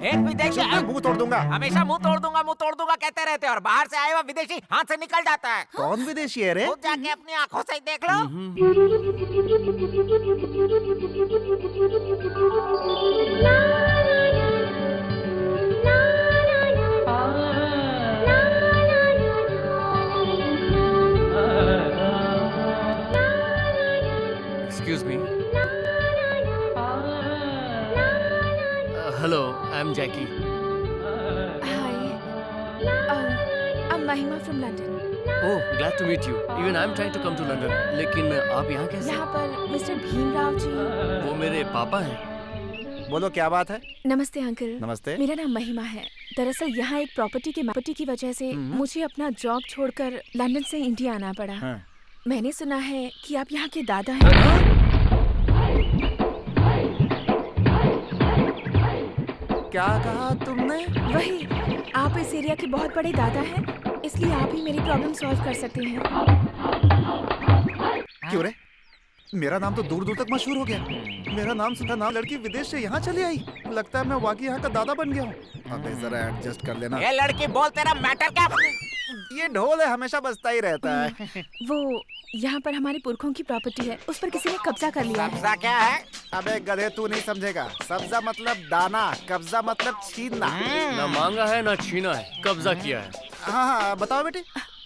एक विदेशी मुंह तोड़ दूंगा। हमेशा मुंह तोड़ दूंगा कहते रहते हैं और बाहर से आए हुआ विदेशी हाथ से निकल जाता है। कौन विदेशी है रे? खुद जाके अपनी आंखों से ही देख लो। Excuse me. Hello, I am Jackie. Hi, I'm Mahima from London. Oh, glad to meet you. Even I am trying to come to London, लेकिन आप यहाँ कैसे? यहाँ पर मिस्टर भीमराव जी। वो मेरे पापा हैं। बोलो क्या बात है? नमस्ते अंकल। नमस्ते। मेरा नाम महिमा है। दरअसल यहाँ एक प्रॉपर्टी की वजह से मुझे अपना जॉब छोड़कर लंदन से इंडिया आना पड़ा। हाँ। मैंने सुना है कि आप यहाँ के दादा हैं। क्या कहा तुमने? वही, आप इस एरिया के बहुत बड़े दादा हैं, इसलिए आप ही मेरी प्रॉब्लम सॉल्व कर सकते हैं। क्यों रे? मेरा नाम तो दूर दूर तक मशहूर हो गया। मेरा नाम सुना नाम लड़की विदेश से यहाँ चली आई। लगता है मैं वाकई यहाँ का दादा बन गया हूँ। अबे जरा एडजस्ट कर लेना। ये लड़की बोल, तेरा मैटर क्या? ये ढोल है, हमेशा बजता ही रहता है। वो यहाँ पर हमारे पुरखों की प्रॉपर्टी है, उस पर किसी ने कब्जा कर लिया है। कब्जा क्या है? अबे गधे, तू नहीं समझेगा। सब्जा मतलब दाना, कब्जा मतलब छीनना। ना मांगा है ना छीना है, कब्जा किया है। हाँ हाँ, बताओ बेटी।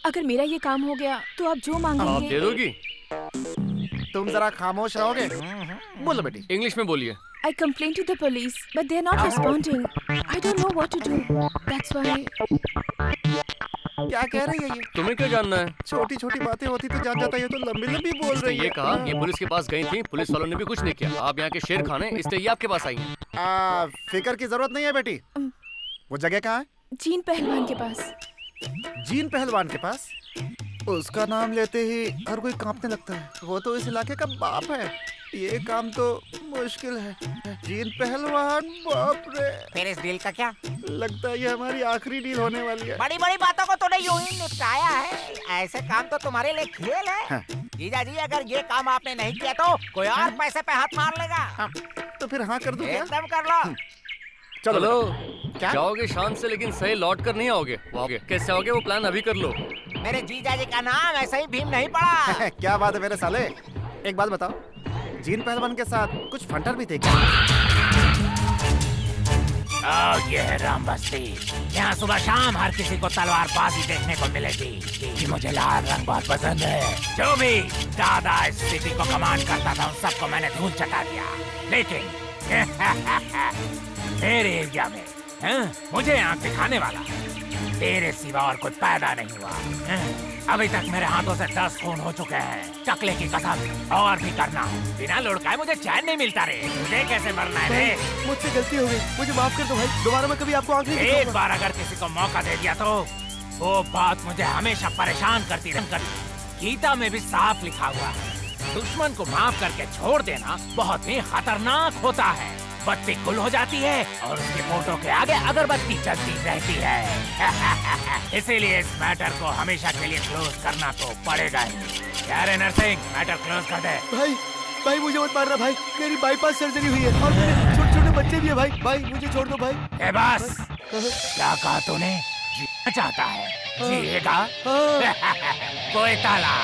अगर मेरा ये काम हो गया तो आप जो आप मांगेंगे। दे दोगी? तुम जरा खामोश रहोगे? बोलो बेटी। इंग्लिश में बोलिए। I complained to the police, but they're not responding. I don't know what to do. That's why. क्या कह रही है ये? तुम्हें क्या जानना है? छोटी छोटी बातें होती तो जान जाता, ये तो लंबी लंबी बोल उसने रही ये है। कहा ये पुलिस के पास गई थी, पुलिस वालों ने भी कुछ नहीं किया। आप यहाँ के शेर खान हैं, इसलिए ये आपके पास आई हैं। फिकर की जरूरत नहीं है बेटी। वो जगह कहाँ है? जीन पहलवान के पास। जीन पहलवान के पास? उसका नाम लेते ही हर कोई कांपने लगता है। वो तो इस इलाके का बाप है। ये काम तो मुश्किल है। जीन पहलवान, बाप रे। फिर इस डील का क्या? लगता है ये हमारी आखिरी डील होने वाली है। बड़ी बड़ी बातों को तूने यूं ही निपटाया है। ऐसे काम तो तुम्हारे लिए खेल है। हाँ। जीजा जी, अगर ये काम आपने नहीं किया तो कोई और पैसे पे हाथ मार लेगा। हाँ, तो फिर हाँ कर दूं क्या? एकदम कर लो। चलो क्या? जाओगे शांत से, लेकिन सही लौट कर नहीं आओगे। कैसे आओगे वो प्लान अभी कर लो। मेरे जीजा जी का नाम ऐसे ही भीम नहीं पड़ा। क्या बात है मेरे साले। एक बात बताओ, जीन पहलवान के साथ कुछ फंटर भी थे क्या? ये है राम बस्ती। यहाँ सुबह शाम हर किसी को तलवारबाजी देखने को मिलेगी। कि मुझे लाल रंग बहुत पसंद है। जो भी दादा इस सिटी को कमांड करता था उन सबको मैंने धूल चटा दिया। लेकिन मेरे एरिया में मुझे आंख दिखाने वाला तेरे सिवा और कोई पैदा नहीं हुआ। अभी तक मेरे हाथों से 10 खून हो चुके हैं। टकले की कसम और भी करना। बिना लुढ़काए मुझे चैन नहीं मिलता रे। मुझे कैसे मरना है रे? मुझसे गलती हो गई, मुझे माफ कर दो भाई। दोबारा मैं कभी आपको आंख नहीं एक दिखाऊंगा। बार अगर किसी को मौका दे दिया तो वो बात मुझे हमेशा परेशान करती रहती। गीता में भी साफ लिखा हुआ है, दुश्मन को माफ करके छोड़ देना बहुत ही खतरनाक होता है। बत्ती गुल हो जाती है और उसकी फोटो के आगे अगरबत्ती जलती रहती है। इसीलिए इस मैटर को हमेशा के लिए क्लोज करना तो पड़ेगा ही। क्या रे नरसिंह, मैटर क्लोज कर दे। भाई भाई मुझे मत मारना भाई, मेरी बाईपास सर्जरी हुई है और मेरे छोटे छोटे बच्चे भी है भाई। भाई मुझे छोड़ दो भाई। ए बस, क्या कहा तूने? जीना चाहता है, जिएगा। कोई ताला।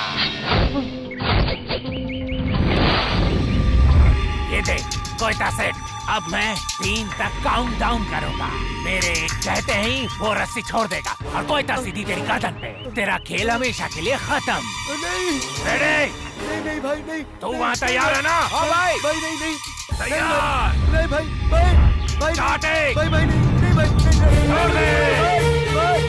ये देख कोयता सेट। अब मैं 3 तक काउंट डाउन करूंगा। मेरे कहते ही वो रस्सी छोड़ देगा और कोयता सीधी तेरी गर्दन पे। तेरा खेल हमेशा के लिए खत्म। नहीं रेडी? नहीं नहीं भाई नहीं। तू वहाँ तैयार है ना? हाँ भाई। भाई नहीं नहीं तैयार। नहीं भाई भाई भाई स्टार्टिंग। भाई भाई नहीं नहीं भाई छोड़ दे। भाई भाई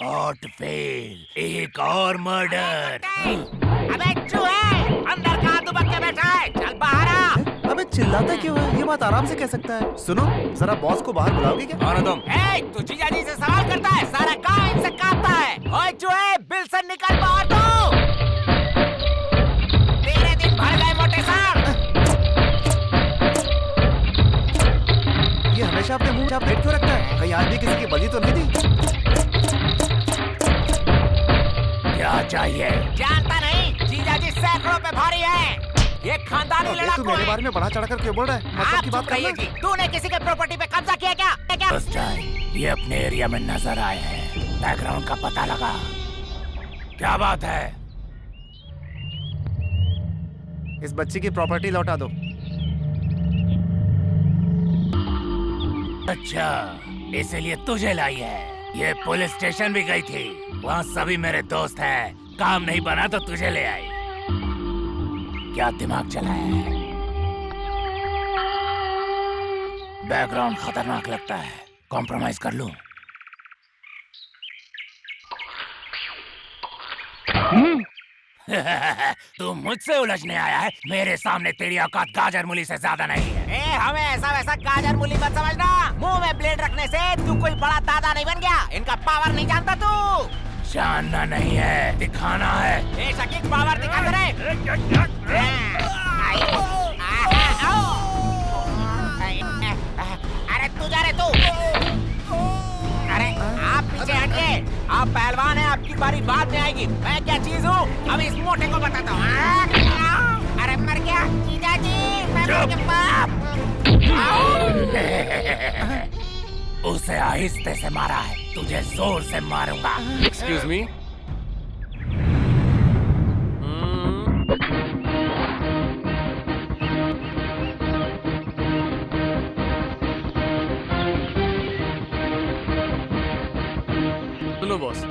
हॉट फेल। एक और मर्डर। अबे चूहे, अंदर कहाँ दुबक के बैठा है? चल बाहर आ। अबे चिल्लाता क्यों है? ये बात आराम से कह सकता है। सुनो, जरा बॉस को बाहर बुलाओगे क्या? हाँ तुम। ए, तू जीजा जी से सवाल करता है, सारा काम इनसे काटता है। ओए चूहे, बिल से निकल बाहर तू। तेरे दिन भर गए मोटे साहब। ये हमेशा अपने मुंह पे क्यों रखता है? कहीं आज भी किसी की बलि तो नहीं दी? क्या चाहिए? जानता नहीं, जीजा जी सैकड़ों पे भारी है। ये खानदानी अबे, तू लड़ाकू मेरे है। बारे में बढ़ा चढ़कर क्यों बोल रहा है? मतलब आप की चुप बात रहिए करना। जी। तूने किसी के प्रॉपर्टी पे कब्जा किया क्या? ये अपने एरिया में नजर आए हैं। बैकग्राउंड का पता लगा। क्या बात है? इस बच्ची की प्रॉपर्टी लौटा दो। अच्छा, इसीलिए तुझे लाई है। ये पुलिस स्टेशन भी गई थी, वहाँ सभी मेरे दोस्त हैं। काम नहीं बना तो तुझे ले आई। क्या दिमाग चला है? बैकग्राउंड खतरनाक लगता है, कॉम्प्रोमाइज कर लूं? तू मुझसे उलझने आया है? मेरे सामने तेरी औकात गाजर मूली से ज्यादा नहीं है। ए, हमें ऐसा वैसा गाजर मूली मत समझना। मुंह में ब्लेड रखने से तू कोई बड़ा दादा नहीं बन गया। इनका पावर नहीं जानता तू। जानना नहीं है, दिखाना है। ए, शकील पावर दिखा दे रे। अरे तू जा रे तू। अरे आप पीछे हटिए। आप पहलवान हैं, आपकी बारी बाद में आएगी। मैं क्या चीज हूँ अभी इस मोटे को बताता हूँ। अरे मर गया जीजा जी, मैं मर गया बाप। उसे आहिस्ते से मारा है, तुझे जोर से मारूंगा। Excuse me. सुनो बॉस,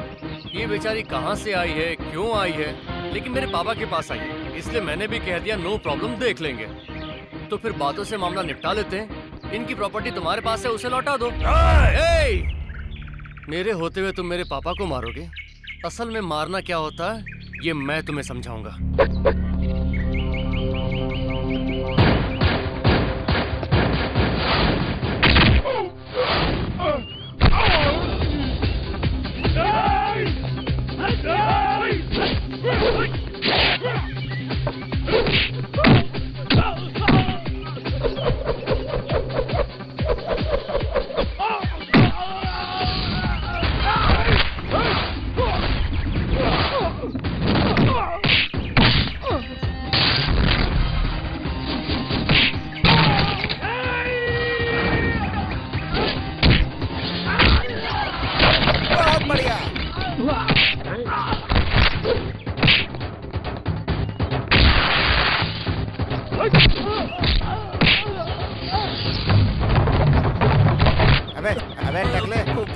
ये बेचारी कहाँ से आई है, क्यों आई है, लेकिन मेरे पापा के पास आई है, इसलिए मैंने भी कह दिया नो प्रॉब्लम, देख लेंगे। तो फिर बातों से मामला निपटा लेते हैं। इनकी प्रॉपर्टी तुम्हारे पास है, उसे लौटा दो। मेरे होते हुए तुम मेरे पापा को मारोगे? असल में मारना क्या होता है ये मैं तुम्हें समझाऊंगा।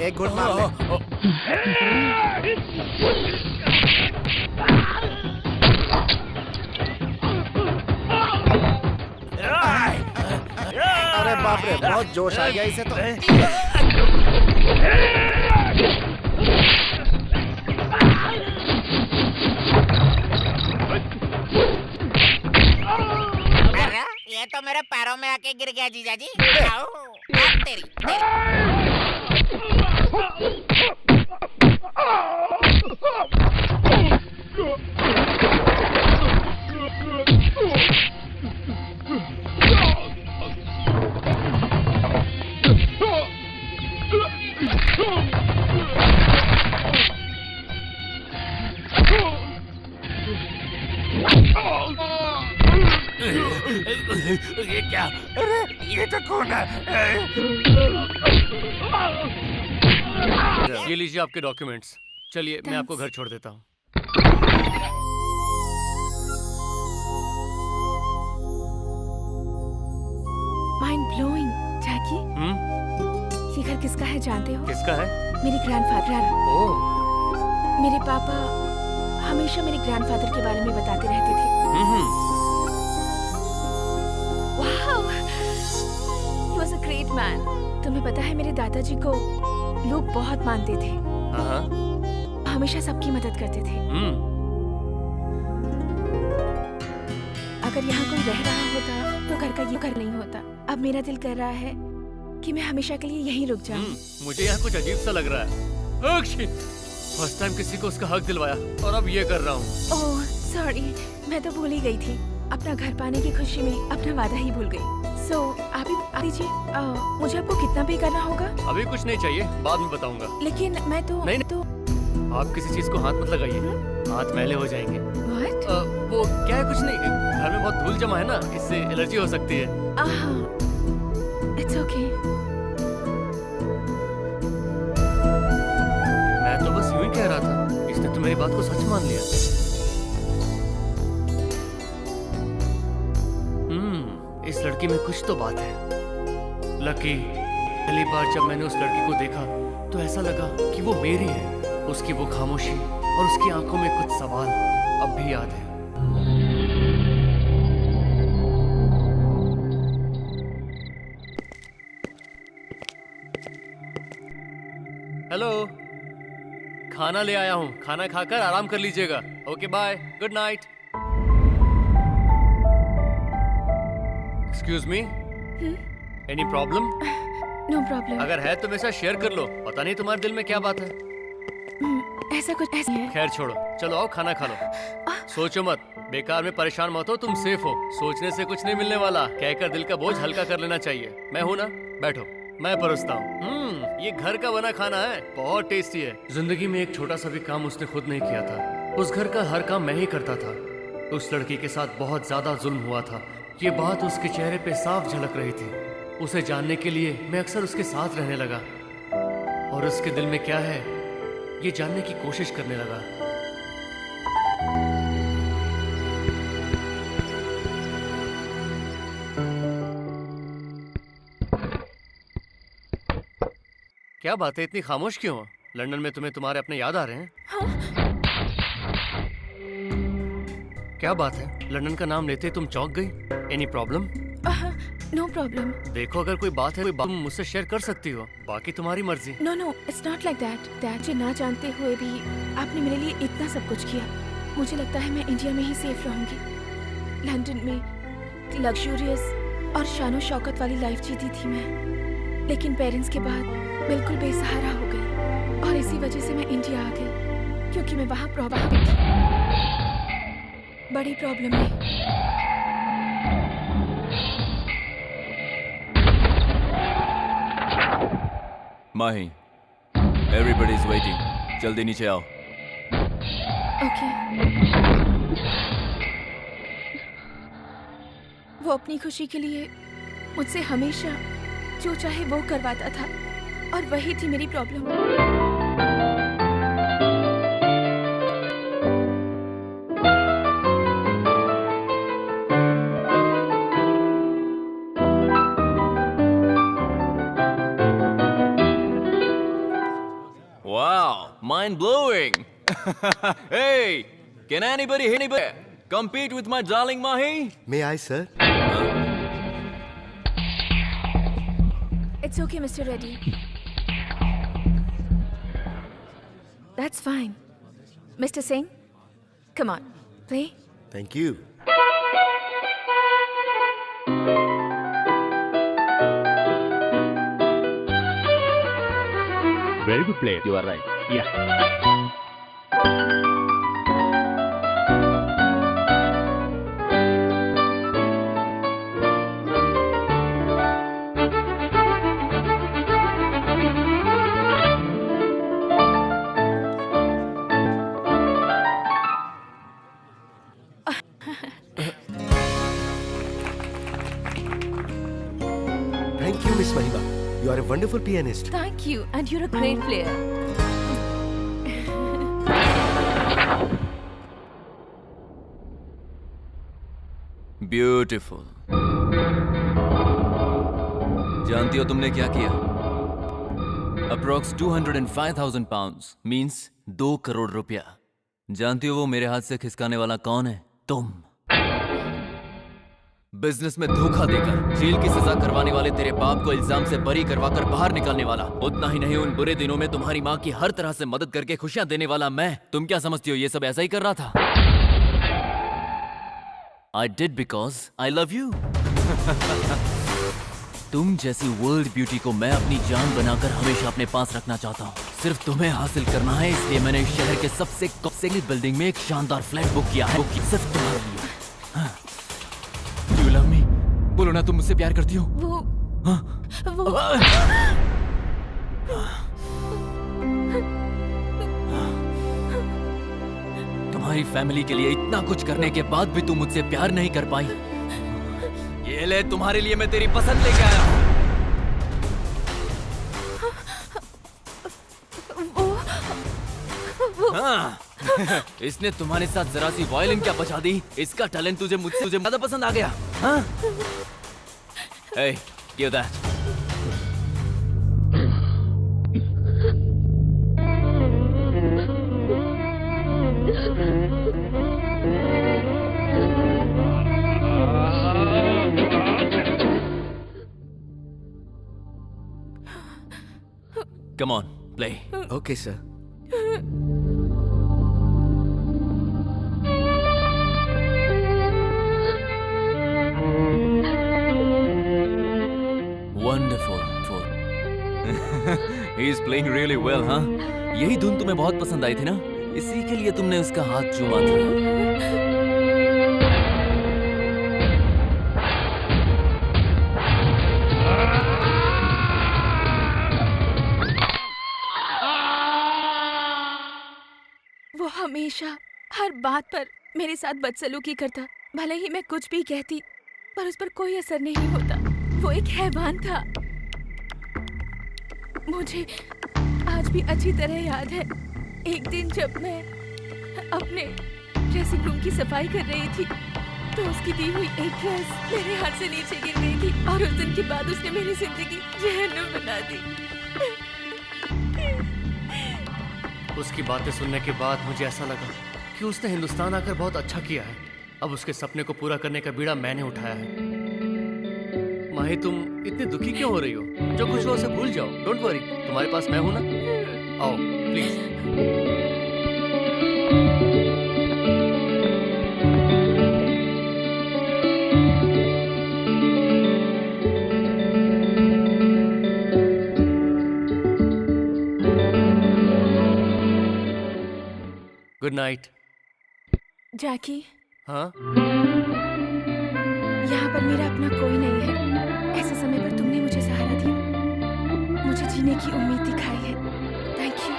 एक घुट मार ले। अरे बाप रे, बहुत जोश आ गया इसे तो। अरे ये तो मेरे पैरों में आके गिर गया जीजा जी। आओ, अब तेरी। ये क्या? अरे ये तो कौन है? ये लीजिए आपके डॉक्यूमेंट्स। चलिए मैं आपको घर छोड़ देता हूँ। Mind blowing. जैकी, ये घर किसका है जानते हो? किसका है? मेरे ग्रैंडफादर। ओह, मेरे पापा हमेशा मेरे ग्रैंडफादर के बारे में बताते रहते थे। Wow, he was a great man। तुम्हें पता है मेरे दादाजी को लोग बहुत मानते थे। हमेशा सबकी मदद करते थे। अगर यहाँ कोई रह रहा होता तो घर का ये घर नहीं होता। अब मेरा दिल कर रहा है कि मैं हमेशा के लिए यहीं रुक जाऊं। मुझे यहाँ कुछ अजीब सा लग रहा है। फर्स्ट टाइम किसी को उसका हक दिलवाया और अब ये कर रहा हूँ। ओह सॉरी, मैं तो भूल ही गई थी। अपना घर पाने की खुशी में अपना वादा ही भूल गई। सो आप ही बता दीजिए, मुझे आपको कितना पे करना होगा? अभी कुछ नहीं चाहिए, बाद में बताऊंगा। लेकिन मैं तो नहीं, तो आप किसी चीज को हाथ मत लगाइए, हाथ मैले हो जाएंगे। What? वो क्या है, कुछ नहीं, घर में बहुत धूल जमा है ना, इससे एलर्जी हो सकती है। It's okay. मैं तो बस यूं ही कह रहा था, इसने तो मेरी बात को सच मान लिया। इस लड़की में कुछ तो बात है। लकी, पहली बार जब मैंने उस लड़की को देखा तो ऐसा लगा कि वो मेरी है। उसकी वो खामोशी और उसकी आंखों में कुछ सवाल अब भी याद है। हेलो, खाना ले आया हूँ, खाना खाकर आराम कर लीजिएगा। Okay bye, good night. Excuse me, any problem? No problem. अगर है तो मेरे साथ शेयर कर लो, पता नहीं तुम्हारे दिल में क्या बात है। ऐसा कुछ ऐसा है। खैर छोड़ो, चलो आओ खाना खा लो। सोचो मत, बेकार में परेशान मत हो, तुम सेफ हो। सोचने से कुछ नहीं मिलने वाला, कहकर दिल का बोझ हल्का कर लेना चाहिए। मैं हूं ना, बैठो, मैं परोसता हूँ। ये घर का बना खाना है, बहुत टेस्टी है। जिंदगी में एक छोटा सा भी काम उसने खुद नहीं किया था। उस घर का हर काम मैं ही करता था। उस लड़की के साथ बहुत ज्यादा जुल्म हुआ था, ये बात उसके चेहरे पे साफ झलक रही थी। उसे जानने के लिए मैं अक्सर उसके साथ रहने लगा और उसके दिल में क्या है ये जानने की कोशिश करने लगा। क्या बात है, इतनी खामोश क्यों हो? लंदन में तुम्हें तुम्हारे अपने याद आ रहे हैं? क्या बात है, लंदन का नाम लेते तुम चौंक गई? Any problem? No problem. देखो, अगर कोई बात है कोई बात तुम मुझसे शेयर कर सकती हो, बाकी तुम्हारी मर्जी। No no, it's not like that. मुझे ना जानते हुए भी आपने मेरे लिए इतना सब कुछ किया। मुझे लगता है मैं इंडिया में ही सेफ रहूंगी। लंदन में लग्जूरियस और शानो शौकत वाली लाइफ जीती थी मैं, लेकिन पेरेंट्स के बाद बिल्कुल बेसहारा हो गई और इसी वजह से मैं इंडिया आ गई, क्योंकि मैं वहाँ प्रॉब्लम में थी, बड़ी प्रॉब्लम में। माही, एवरीबॉडी इज वेटिंग, जल्दी नीचे आओ। ओके। वो अपनी खुशी के लिए मुझसे हमेशा जो चाहे वो करवाता था और वही थी मेरी problem. Mind blowing. Hey, can anybody compete with my darling Mahi? May I, sir? It's okay, Mr. Reddy. That's fine. Mr. Singh, come on, play. Thank you. Very good play. You are right. Yeah. Thank you, Miss Mahima. You are a wonderful pianist. Thank you, and you're a great player. Beautiful. जानती हो तुमने क्या किया? Approx 205,000 pounds means 2 करोड़ रुपया. जानती हो वो मेरे हाथ से खिसकाने वाला कौन है? तुम. बिजनेस में धोखा देकर जेल की सजा करवाने वाले तेरे बाप को इल्जाम से बरी करवाकर बाहर निकालने वाला. उतना ही नहीं, उन बुरे दिनों में तुम्हारी माँ की हर तरह से मदद करके खुशियां देने वाला मैं. तुम क्या समझती हो ये सब ऐसा ही कर रहा था? I did because I love you. तुम जैसी वर्ल्ड ब्यूटी को मैं अपनी जान बनाकर हमेशा अपने पास रखना चाहता हूँ. सिर्फ तुम्हें हासिल करना है, इसलिए मैंने इस शहर के सबसे कॉस्टली बिल्डिंग में एक शानदार फ्लैट बुक किया है. सिर्फ तुम्हारे लिए. हाँ. You love me? बोलो ना, तुम मुझसे प्यार करती हो? वो तुम्हारी फैमिली के लिए इतना कुछ करने के बाद भी तुम मुझसे प्यार नहीं कर पाई. ये ले, तुम्हारे लिए मैं तेरी पसंद लेके आया हूं. हाँ. इसने तुम्हारे साथ जरा सी वायलिन क्या बजा दी. इसका टैलेंट तुझे ज्यादा पसंद आ गया. हाँ? Hey, give that. Come on, play. Okay, sir. Wonderful. He is playing really well, huh? यही धुन तुम्हें बहुत पसंद आई थी ना? इसी के लिए तुमने उसका हाथ चूमा था. वो हमेशा हर बात पर मेरे साथ बदसलूकी करता. भले ही मैं कुछ भी कहती, पर उस पर कोई असर नहीं होता. वो एक हैवान था. मुझे आज भी अच्छी तरह याद है, एक दिन जब मैं अपने ड्रेसिंग रूम की सफाई कर रही थी, तो उसकी दी हुई एक ड्रेस मेरे हाथ से नीचे गिर गई थी. और उस दिन के बाद उसने मेरी जिंदगी जहन्नुम बना दी. उसकी बातें सुनने के बाद मुझे ऐसा लगा कि उसने हिंदुस्तान आकर बहुत अच्छा किया है. अब उसके सपने को पूरा करने का बीड़ा मैंने उठाया है. माही, तुम इतनी दुखी क्यों हो रही हो? जो कुछ हो उसे भूल जाओ. डोंट वरी, तुम्हारे पास मैं हूं ना. आओ प्लीज. Good night. जैकी, हाँ? यहाँ पर मेरा अपना कोई नहीं है. ऐसे समय पर तुमने मुझे सहारा दिया, मुझे जीने की उम्मीद दिखाई है. Thank you.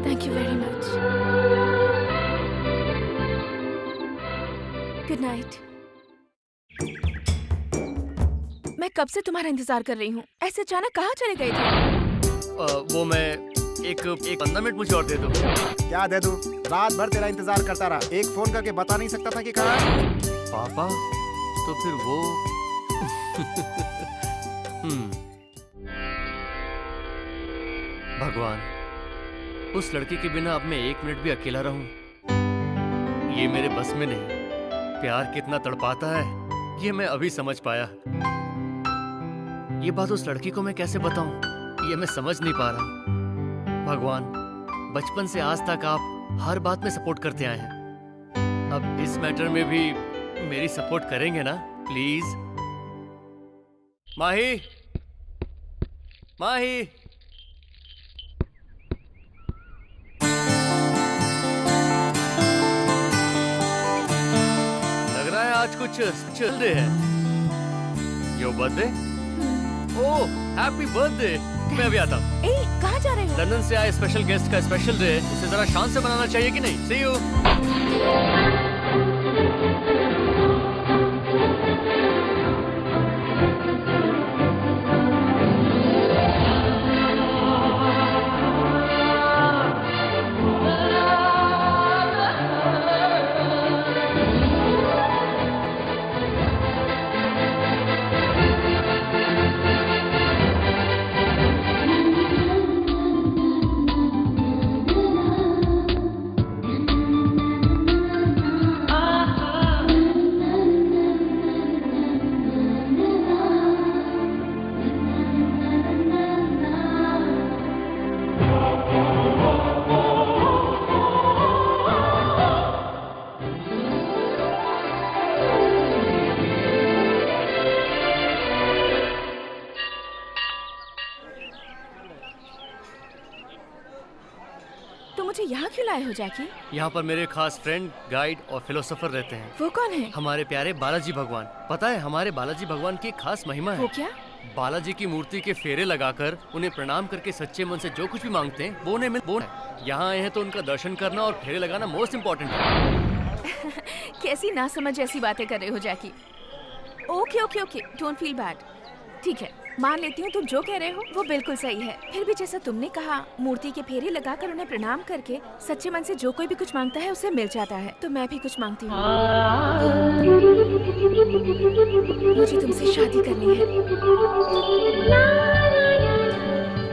Thank you very much. Good night. मैं कब से तुम्हारा इंतजार कर रही हूँ. ऐसे अचानक कहाँ चले गए थे? वो मैं एक 15 मिनट मुझे और दे दो। क्या दे दूं? रात भर तेरा इंतजार करता रहा, एक फोन करके बता नहीं सकता था कि कहाँ है? पापा तो फिर वो भगवान, उस लड़की के बिना अब मैं 1 मिनट भी अकेला रहूं, ये मेरे बस में नहीं। प्यार कितना तड़पाता है ये मैं अभी समझ पाया। ये बात उस लड़की को मैं कैसे बताऊं, ये मैं समझ नहीं पा रहा। भगवान, बचपन से आज तक आप हर बात में सपोर्ट करते आए हैं, अब इस मैटर में भी मेरी सपोर्ट करेंगे ना प्लीज? माही, माही, लग रहा है आज कुछ चल रहे हैं। Your birthday? Oh, happy birthday. मैं अभी आता हूँ। ए, कहाँ जा रहे हो? लंदन से आए स्पेशल गेस्ट का स्पेशल डे, उसे जरा शान से मनाना चाहिए कि नहीं? सी यू। तो मुझे यहाँ क्यों लाए हो जैकी? यहाँ पर मेरे खास फ्रेंड, गाइड और फिलोसोफर रहते हैं। वो कौन है? हमारे प्यारे बालाजी भगवान। पता है हमारे बालाजी भगवान की एक खास महिमा है। वो क्या? बालाजी की मूर्ति के फेरे लगाकर उन्हें प्रणाम करके सच्चे मन से जो कुछ भी मांगते हैं वो उन्हें मिलता है। यहाँ आए हैं तो उनका दर्शन करना और फेरे लगाना मोस्ट इम्पोर्टेंट है। कैसी ना समझ ऐसी बातें कर रहे हो Jackie? Okay okay okay, don't feel bad. ठीक है, मान लेती हूँ तुम जो कह रहे हो वो बिल्कुल सही है। फिर भी जैसा तुमने कहा, मूर्ति के फेरे लगाकर उन्हें प्रणाम करके सच्चे मन से जो कोई भी कुछ मांगता है उसे मिल जाता है, तो मैं भी कुछ मांगती हूँ। मुझे तुमसे शादी करनी है।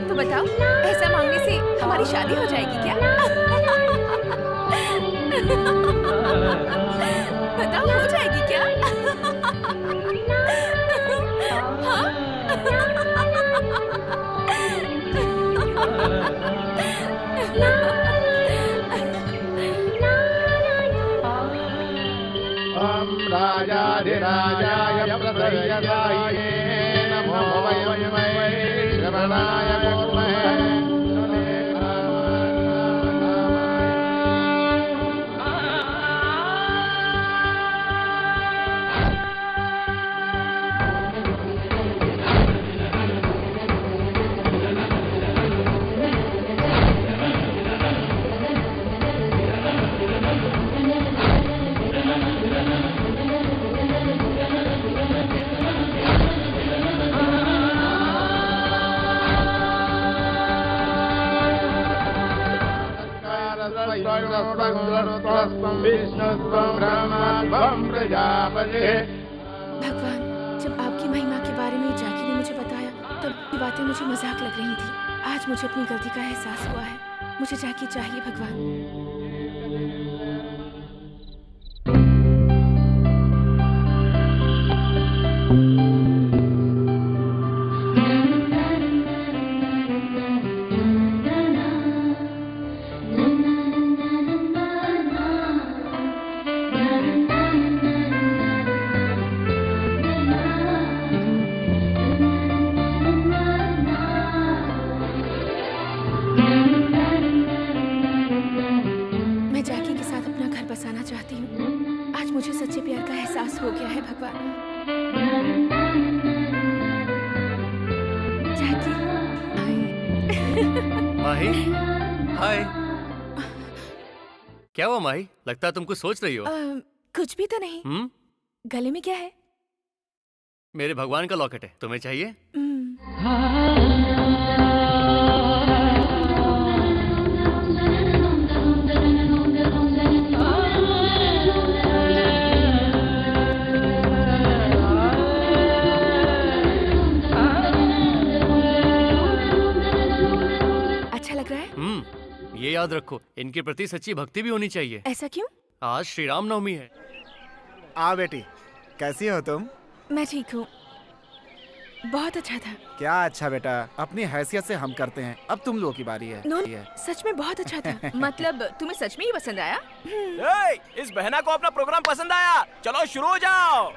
तो बताओ, ऐसा मांगने से हमारी शादी हो जाएगी क्या? बताओ, हो जाएगी क्या? राजाधिराजाय प्रसय्याय नमो वयं श्रवणाय कुर्महे। भगवान, जब आपकी महिमा के बारे में जैकी ने मुझे बताया तब ये बातें मुझे मजाक लग रही थी। आज मुझे अपनी गलती का एहसास हुआ है। मुझे जैकी चाहिए भगवान। मुझे सच्चे प्यार का एहसास हो गया है भगवान। जैकी, माही, हाय। क्या हुआ माही? लगता है तुम कुछ सोच रही हो। कुछ भी तो नहीं। गले में क्या है? मेरे भगवान का लॉकेट है, तुम्हें चाहिए? ये याद रखो, इनके प्रति सच्ची भक्ति भी होनी चाहिए। ऐसा क्यों? आज श्री राम नवमी है। आ बेटी, कैसी हो तुम? मैं ठीक हूँ। बहुत अच्छा था। क्या अच्छा बेटा, अपनी हैसियत से हम करते हैं, अब तुम लोगों की बारी है। नो, सच में बहुत अच्छा था। मतलब तुम्हें सच में ही पसंद आया? इस बहना को अपना प्रोग्राम पसंद आया, चलो शुरू हो जाओ।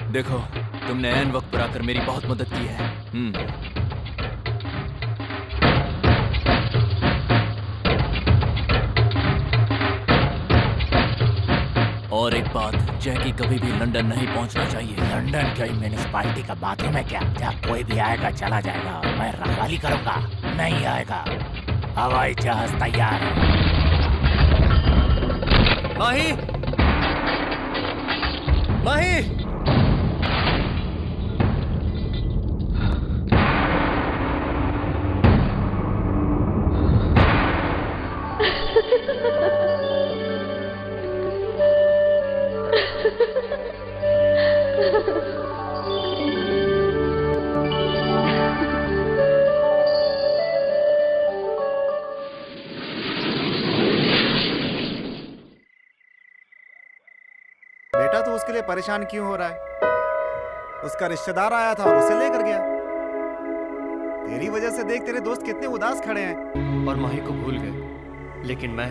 देखो, तुमने ऐन वक्त पर आकर मेरी बहुत मदद की है। और एक बात, जैकी कभी भी लंदन नहीं पहुंचना चाहिए। लंदन की म्यूनिसिपालिटी का बाथरूम है क्या? जहाँ कोई भी आएगा चला जाएगा और मैं रखवाली करूंगा, नहीं आएगा। हवाई जहाज तैयार है। माही, माही, बेटा तू उसके लिए परेशान क्यों हो रहा है? उसका रिश्तेदार आया था और उसे लेकर गया। तेरी वजह से देख तेरे दोस्त कितने उदास खड़े हैं। और माही को भूल गए, लेकिन मैं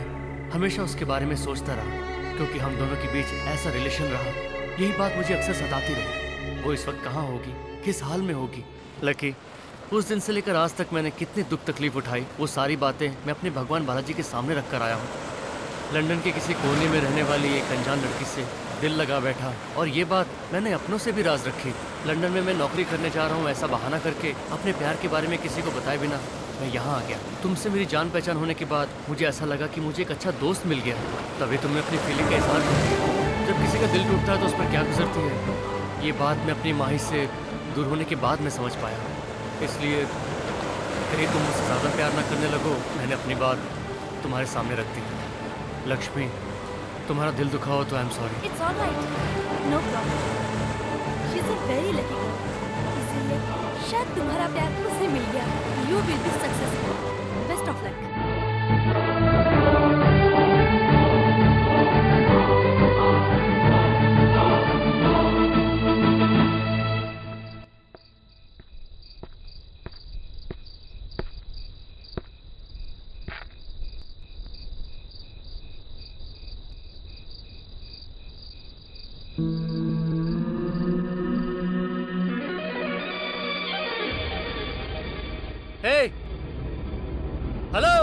हमेशा उसके बारे में सोचता रहा, क्योंकि हम दोनों के बीच ऐसा रिलेशन रहा। यही बात मुझे अक्सर सताती रही। वो इस वक्त कहाँ होगी, किस हाल में होगी। लकी, उस दिन से लेकर आज तक मैंने कितनी दुख तकलीफ उठाई, वो सारी बातें मैं अपने भगवान बालाजी के सामने रख कर आया हूँ। लंदन के किसी कोने में रहने वाली एक अनजान लड़की से दिल लगा बैठा, और ये बात मैंने अपनों से भी राज रखी। लंदन में मैं नौकरी करने जा रहा हूँ ऐसा बहाना करके अपने प्यार के बारे में किसी को बताए बिना मैं यहाँ आ गया। तुमसे मेरी जान पहचान होने के बाद मुझे ऐसा लगा कि मुझे एक अच्छा दोस्त मिल गया। तभी तुमने अपनी फीलिंग का इजहार कर दिया। जब किसी का दिल टूटता है तो उस पर क्या गुजरती है, ये बात मैं अपनी माही से दूर होने के बाद मैं समझ पाया। इसलिए कहीं तुम मुझसे ज़्यादा प्यार ना करने लगो, मैंने अपनी बात तुम्हारे सामने रख दी। लक्ष्मी, तुम्हारा दिल दुखा हो तो I am sorry. It's alright, no problem. She is a very lucky girl. इसलिए शायद तुम्हारा प्यार उसे मिल गया। You will be successful. Best of luck. Hey! Hello!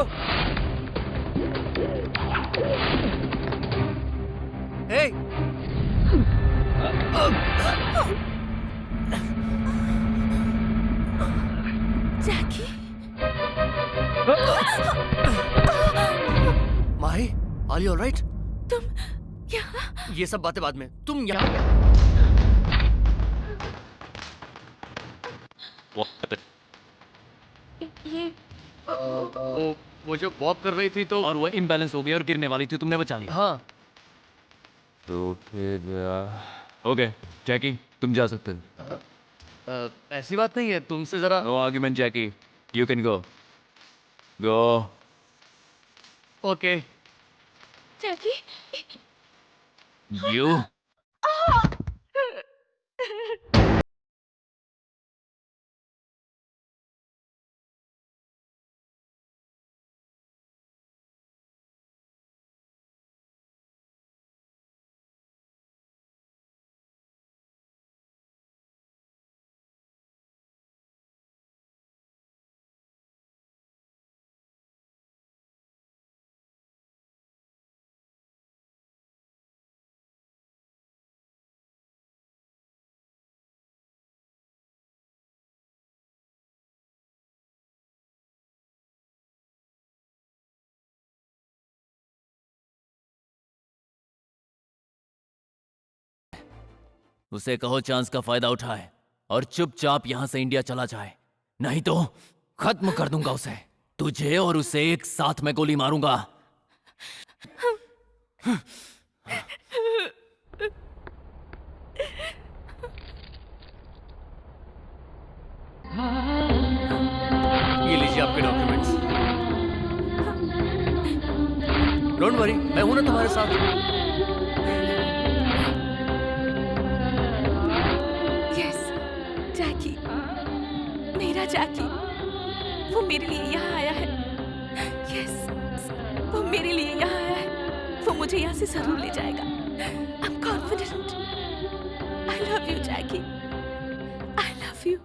Hey! Jackie, Mahi, are you all right? तुम यहाँ? ये सब बातें बाद में, तुम यहाँ ये वो जो वॉक कर रही थी तो और वो इम्बैलेंस हो गई और गिरने वाली थी, तुमने बचा लिया। हाँ तो फिर ओके जैकी, तुम जा सकते हो। ऐसी बात नहीं है, तुमसे जरा no argument Jackie, you can go go. Okay. Jackie you उसे कहो चांस का फायदा उठाए और चुपचाप यहां से इंडिया चला जाए, नहीं तो खत्म कर दूंगा उसे। तुझे और उसे एक साथ में गोली मारूंगा। ये लीजिए आपके डॉक्यूमेंट्स। डोंट वरी, मैं हूं ना तुम्हारे साथ। यस, जैकी, मेरा जैकी, वो मेरे लिए यहाँ आया है। यस, वो मेरे लिए यहाँ आया है। वो मुझे यहाँ से जरूर ले जाएगा। I'm confident. I love you, Jackie. I love you.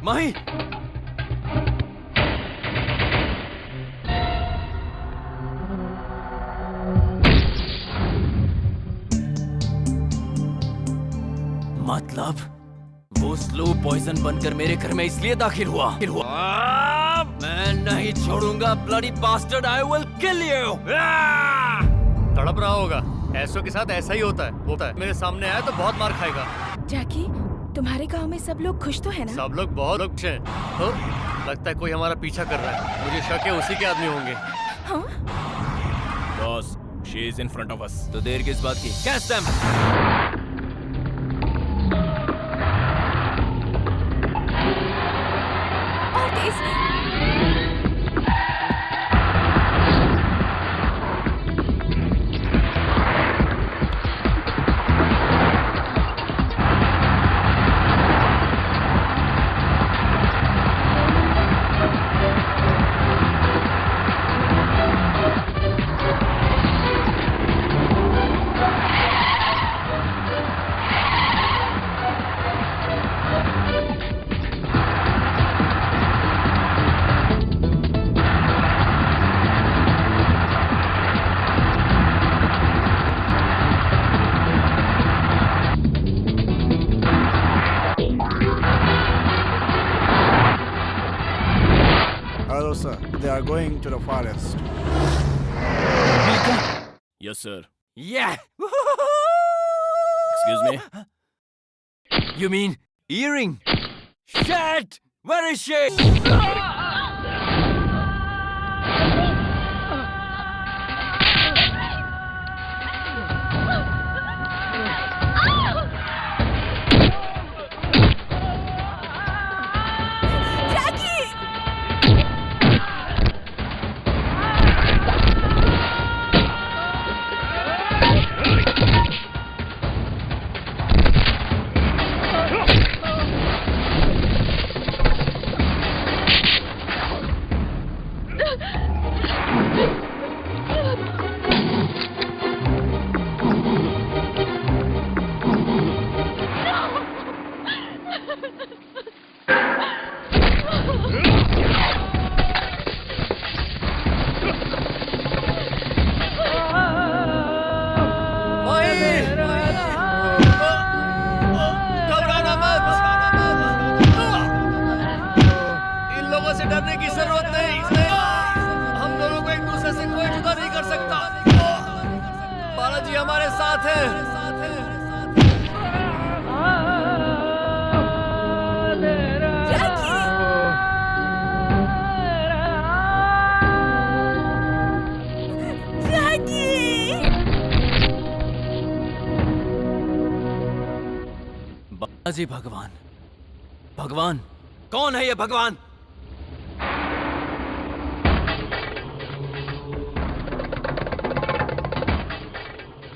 माही, मतलब वो स्लो पॉइजन बनकर मेरे घर में इसलिए दाखिल हुआ। मैं नहीं छोड़ूंगा, bloody bastard, I will kill you. तड़प रहा होगा, ऐसों के साथ ऐसा ही होता है। मेरे सामने आया तो बहुत मार खाएगा। जैकी, तुम्हारे गांव में सब लोग खुश तो है ना? सब लोग बहुत खुश हैं। तो लगता है कोई हमारा पीछा कर रहा है। मुझे शक है उसी के आदमी होंगे। हाँ? Boss, she is in front of us. तो देर किस बात की? Catch them. Hello, sir. They are going to the forest. Yes sir. Yeah. Excuse me. You mean earring? Shit! Where is she? डरने की जरूरत नहीं। हम दोनों को एक दूसरे से कोई जुदा नहीं कर सकता। बालाजी हमारे साथ है। बालाजी भगवान, भगवान कौन है ये भगवान?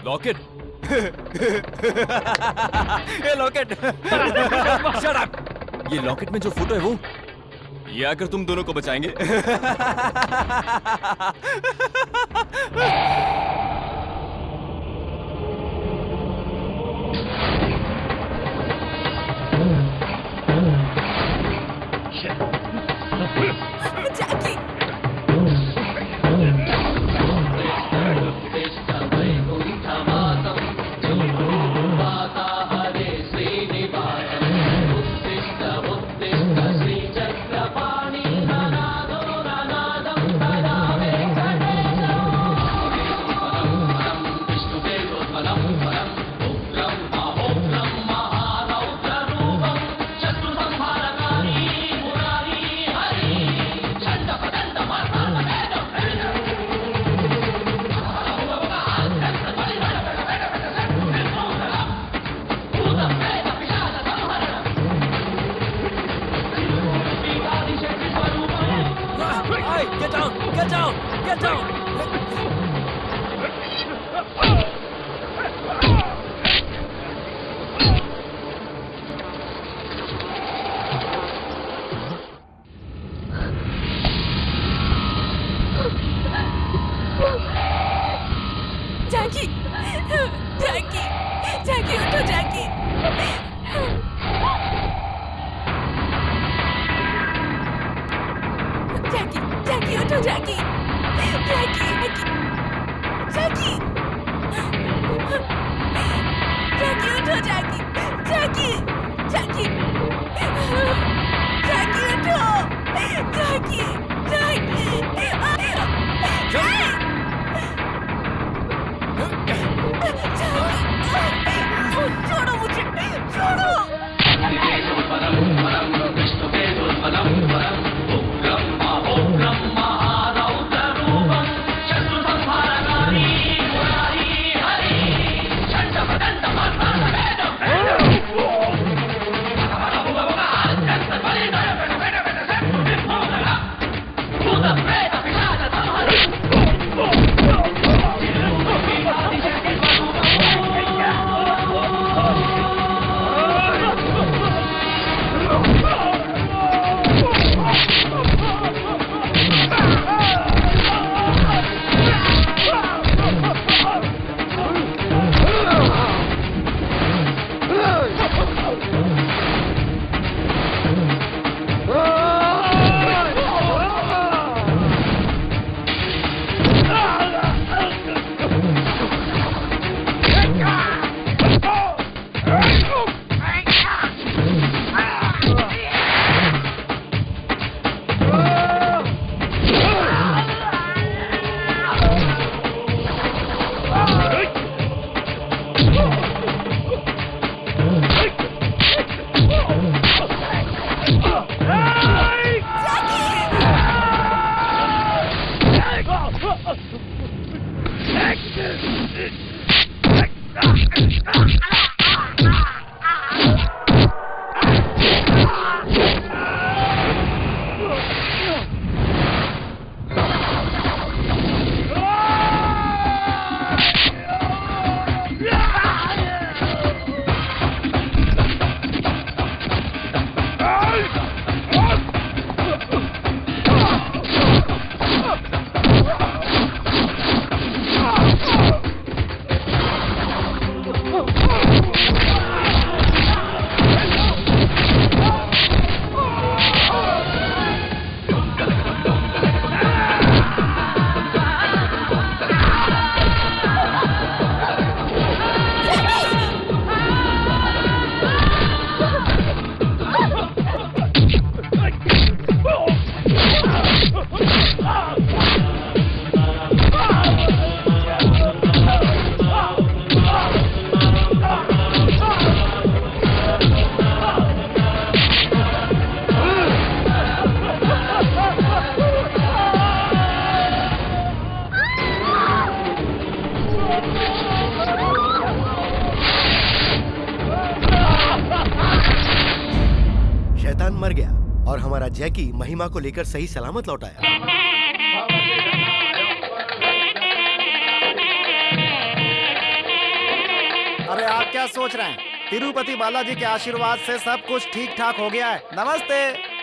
लॉकेट। ए लॉकेट। Shut up. ये लॉकेट में जो फोटो है वो? ये आकर तुम दोनों को बचाएंगे। इंसान मर गया और हमारा जैकी महिमा को लेकर सही सलामत लौट आया। अरे आप क्या सोच रहे हैं? तिरुपति बालाजी के आशीर्वाद से सब कुछ ठीक ठाक हो गया है। नमस्ते।